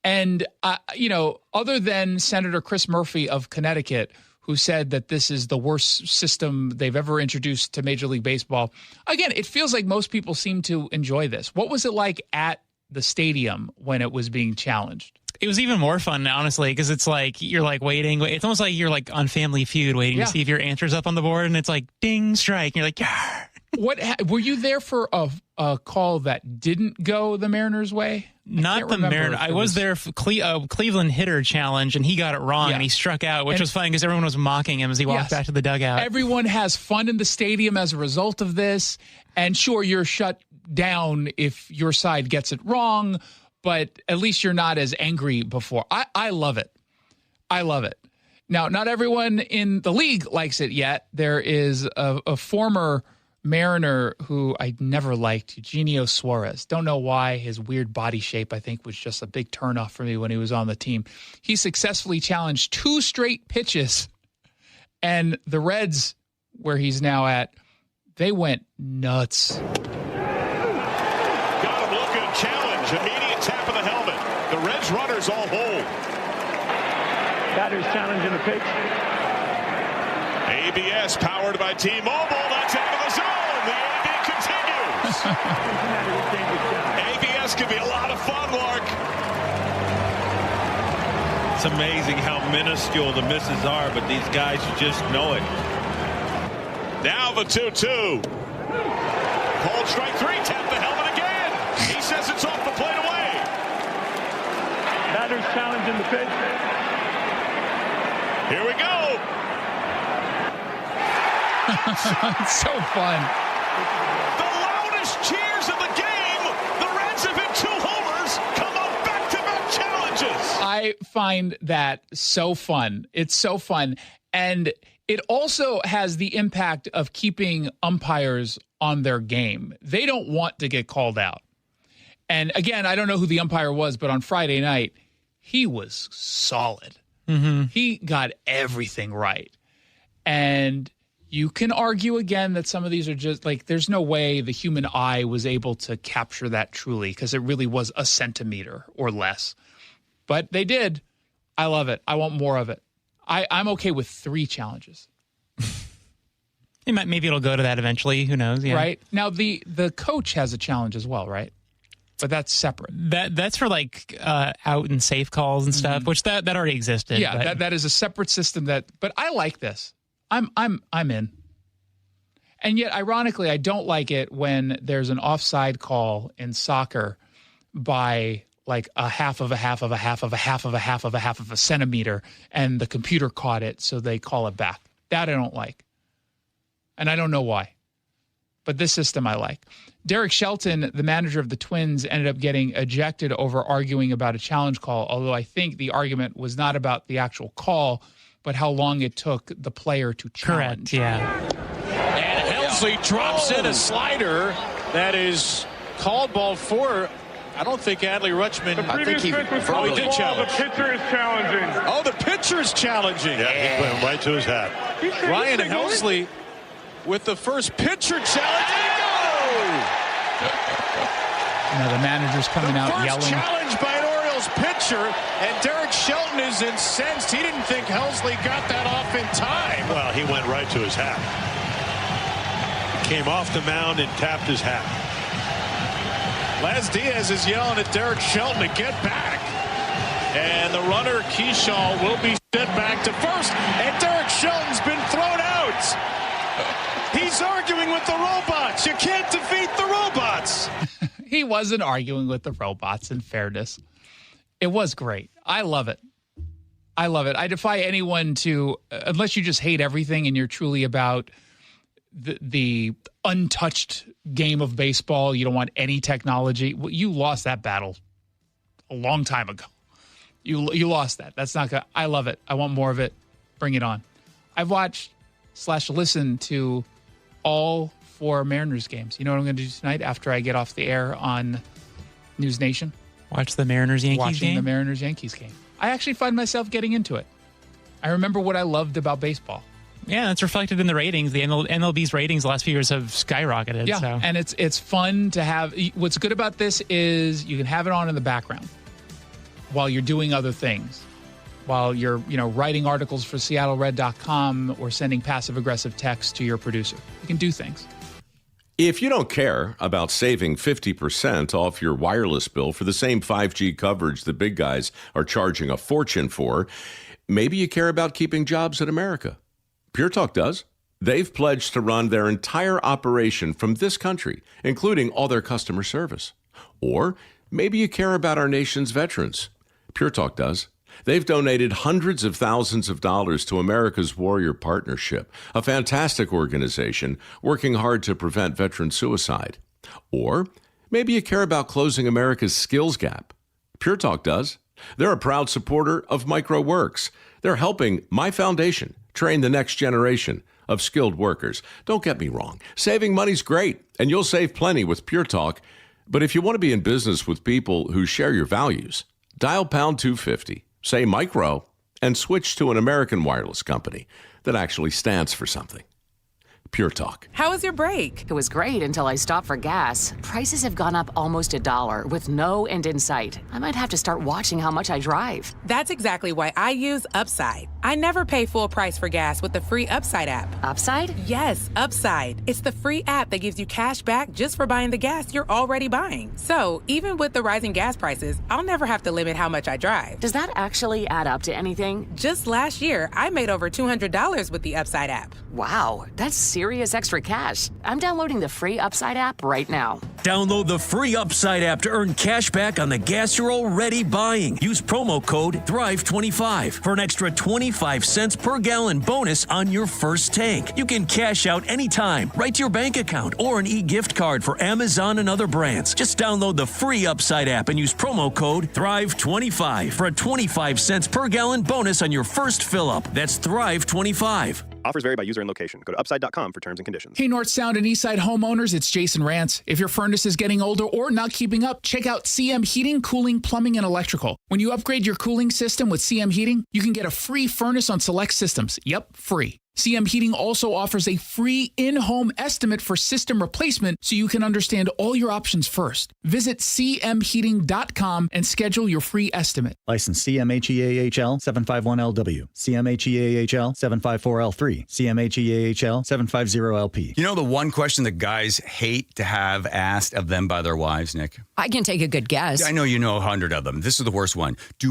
Speaker 1: And, other than Senator Chris Murphy of Connecticut, who said that this is the worst system they've ever introduced to Major League Baseball. Again, it feels like most people seem to enjoy this. What was it like at the stadium when it was being challenged?
Speaker 20: It was even more fun, honestly, because it's like you're like waiting. It's almost like you're like on Family Feud waiting to see if your answer's up on the board, and it's like ding, strike. And you're like, yeah.
Speaker 1: Were you there for a call that didn't go the Mariners' way?
Speaker 20: Not the Mariners. I was there for Cleveland hitter challenge, and he got it wrong, and he struck out, which was funny because everyone was mocking him as he walked back to the dugout.
Speaker 1: Everyone has fun in the stadium as a result of this, and sure, you're shut down if your side gets it wrong, but at least you're not as angry before. I love it. I love it. Now, not everyone in the league likes it yet. There is a former Mariner who I never liked, Eugenio Suarez. Don't know why. His weird body shape, I think, was just a big turnoff for me when he was on the team. He successfully challenged 2 straight pitches, and the Reds, where he's now at, they went nuts.
Speaker 8: Got him looking, challenge, immediate tap of the helmet. The Reds runners all hold.
Speaker 9: Batter's challenging the pitch.
Speaker 8: ABS powered by T-Mobile. That's out of the zone. The AB continues. ABS can be a lot of fun, Mark.
Speaker 10: It's amazing how minuscule the misses are, but these guys just know it.
Speaker 8: Now the 2-2. Called strike 3. Tap the helmet again. He says it's off the plate away.
Speaker 9: Batter's challenging the pitch.
Speaker 8: Here we go.
Speaker 1: It's so fun.
Speaker 8: The loudest cheers of the game. The Reds have hit 2 homers, come on back-to-back challenges.
Speaker 1: I find that so fun. It's so fun. And it also has the impact of keeping umpires on their game. They don't want to get called out. And again, I don't know who the umpire was, but on Friday night, he was solid.
Speaker 20: Mm-hmm.
Speaker 1: He got everything right. And you can argue again that some of these are just like, there's no way the human eye was able to capture that truly because it really was a centimeter or less. But they did. I love it. I want more of it. I'm okay with 3 challenges.
Speaker 20: Maybe it'll go to that eventually. Who knows? Yeah.
Speaker 1: Right? Now, the coach has a challenge as well, right? But that's separate.
Speaker 20: That's for like out and safe calls and stuff, which that already existed.
Speaker 1: Yeah, that is a separate system but I like this. I'm in. And yet, ironically, I don't like it when there's an offside call in soccer by like a half of a half of a half of a half of a half of a half of a centimeter, and the computer caught it, so they call it back. That I don't like. And I don't know why. But this system I like. Derek Shelton, the manager of the Twins, ended up getting ejected over arguing about a challenge call, although I think the argument was not about the actual call, but how long it took the player to challenge.
Speaker 20: Correct, yeah.
Speaker 14: And Helsley drops in a slider that is called ball 4. I don't think Adley Rutschman.
Speaker 9: I think he probably
Speaker 14: did challenge.
Speaker 9: The pitcher is challenging.
Speaker 14: Oh, the pitcher's challenging.
Speaker 8: Yeah, he put him right to his hat.
Speaker 14: Ryan Helsley with the first pitcher challenge.
Speaker 1: Now the manager's coming out yelling.
Speaker 14: First challenge by an Orioles pitcher, and Derek Shelton is incensed. He didn't think Helsley got that off in time.
Speaker 8: Well, he went right to his hat. Came off the mound and tapped his hat.
Speaker 14: Les Diaz is yelling at Derek Shelton to get back. And the runner, Keyshaw, will be sent back to first. And Derek Shelton's been thrown out. He's arguing with the robots. You can't defeat the robots.
Speaker 1: He wasn't arguing with the robots, in fairness. It was great. I love it. I love it. I defy anyone to, unless you just hate everything and you're truly about the untouched game of baseball, you don't want any technology. You lost that battle a long time ago. You lost that. That's not good. I love it. I want more of it. Bring it on. I've watched / listened to all 4 Mariners games. You know what I'm going to do tonight after I get off the air on News Nation?
Speaker 20: Watch the Mariners-Yankees game?
Speaker 1: Watching the Mariners-Yankees game. I actually find myself getting into it. I remember what I loved about baseball.
Speaker 20: Yeah, that's reflected in the ratings. The MLB's ratings the last few years have skyrocketed.
Speaker 1: Yeah,
Speaker 20: so.
Speaker 1: And it's fun to have. What's good about this is you can have it on in the background while you're doing other things. While you're, writing articles for SeattleRed.com or sending passive-aggressive texts to your producer. You can do things.
Speaker 15: If you don't care about saving 50% off your wireless bill for the same 5G coverage the big guys are charging a fortune for, maybe you care about keeping jobs in America. Pure Talk does. They've pledged to run their entire operation from this country, including all their customer service. Or maybe you care about our nation's veterans. Pure Talk does. They've donated hundreds of thousands of dollars to America's Warrior Partnership, a fantastic organization working hard to prevent veteran suicide. Or maybe you care about closing America's skills gap. Pure Talk does. They're a proud supporter of MicroWorks. They're helping my foundation train the next generation of skilled workers. Don't get me wrong. Saving money's great, and you'll save plenty with Pure Talk. But if you want to be in business with people who share your values, dial pound 250, say micro, and switch to an American wireless company that actually stands for something. Pure Talk.
Speaker 2: How was your break? It was great until I stopped for gas. Prices have gone up almost $1 with no end in sight. I might have to start watching how much I drive.
Speaker 3: That's exactly why I use Upside. I never pay full price for gas with the free Upside app.
Speaker 2: Upside?
Speaker 3: Yes, Upside. It's the free app that gives you cash back just for buying the gas you're already buying. So even with the rising gas prices, I'll never have to limit how much I drive.
Speaker 2: Does that actually add up to anything?
Speaker 3: Just last year, I made over $200 with the Upside app.
Speaker 2: Wow, that's serious extra cash. I'm downloading the free Upside app right now.
Speaker 11: Download the free Upside app to earn cash back on the gas you're already buying. Use promo code THRIVE25 for an extra 25 cents per gallon bonus on your first tank. You can cash out anytime, right to your bank account, or an e-gift card for Amazon and other brands. Just download the free Upside app and use promo code THRIVE25 for a 25 cents per gallon bonus on your first fill-up. That's THRIVE25.
Speaker 18: Offers vary by user and location. Go to upside.com for terms and conditions.
Speaker 1: Hey, North Sound and Eastside homeowners, it's Jason Rantz. If your furnace is getting older or not keeping up, check out CM Heating, Cooling, Plumbing, and Electrical. When you upgrade your cooling system with CM Heating, you can get a free furnace on select systems. Yep, free. CM Heating also offers a free in-home estimate for system replacement so you can understand all your options first. Visit cmheating.com and schedule your free estimate.
Speaker 16: License CMHEAHL 751LW, CMHEAHL 754L3, CMHEAHL 750LP.
Speaker 17: You know the one question that guys hate to have asked of them by their wives, Nick?
Speaker 19: I can take a good guess.
Speaker 17: I know you know 100 of them. This is the worst one. Do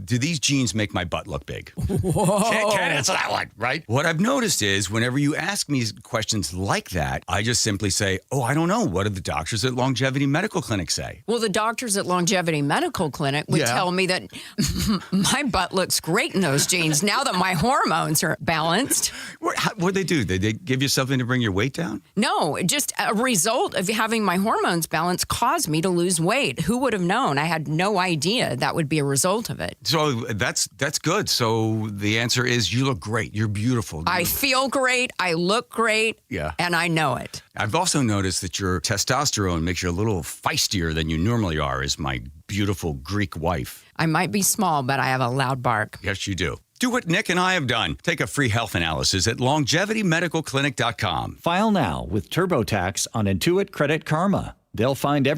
Speaker 17: these jeans make my butt look big?
Speaker 19: Whoa.
Speaker 17: Can't answer that one, right? What I've noticed is whenever you ask me questions like that, I just simply say, oh, I don't know. What do the doctors at Longevity Medical Clinic say?
Speaker 19: Well, the doctors at Longevity Medical Clinic would tell me that my butt looks great in those jeans now that my hormones are balanced.
Speaker 17: What'd they do? Did they give you something to bring your weight down?
Speaker 19: No, just a result of having my hormones balanced caused me to lose weight. Who would have known? I had no idea that would be a result of it.
Speaker 17: So that's good. So the answer is you look great. You're beautiful.
Speaker 19: I feel great. I look great.
Speaker 17: Yeah.
Speaker 19: And I know it.
Speaker 17: I've also noticed that your testosterone makes you a little feistier than you normally are as my beautiful Greek wife.
Speaker 19: I might be small, but I have a loud bark.
Speaker 17: Yes, you do. Do what Nick and I have done. Take a free health analysis at longevitymedicalclinic.com.
Speaker 16: File now with TurboTax on Intuit Credit Karma. They'll find every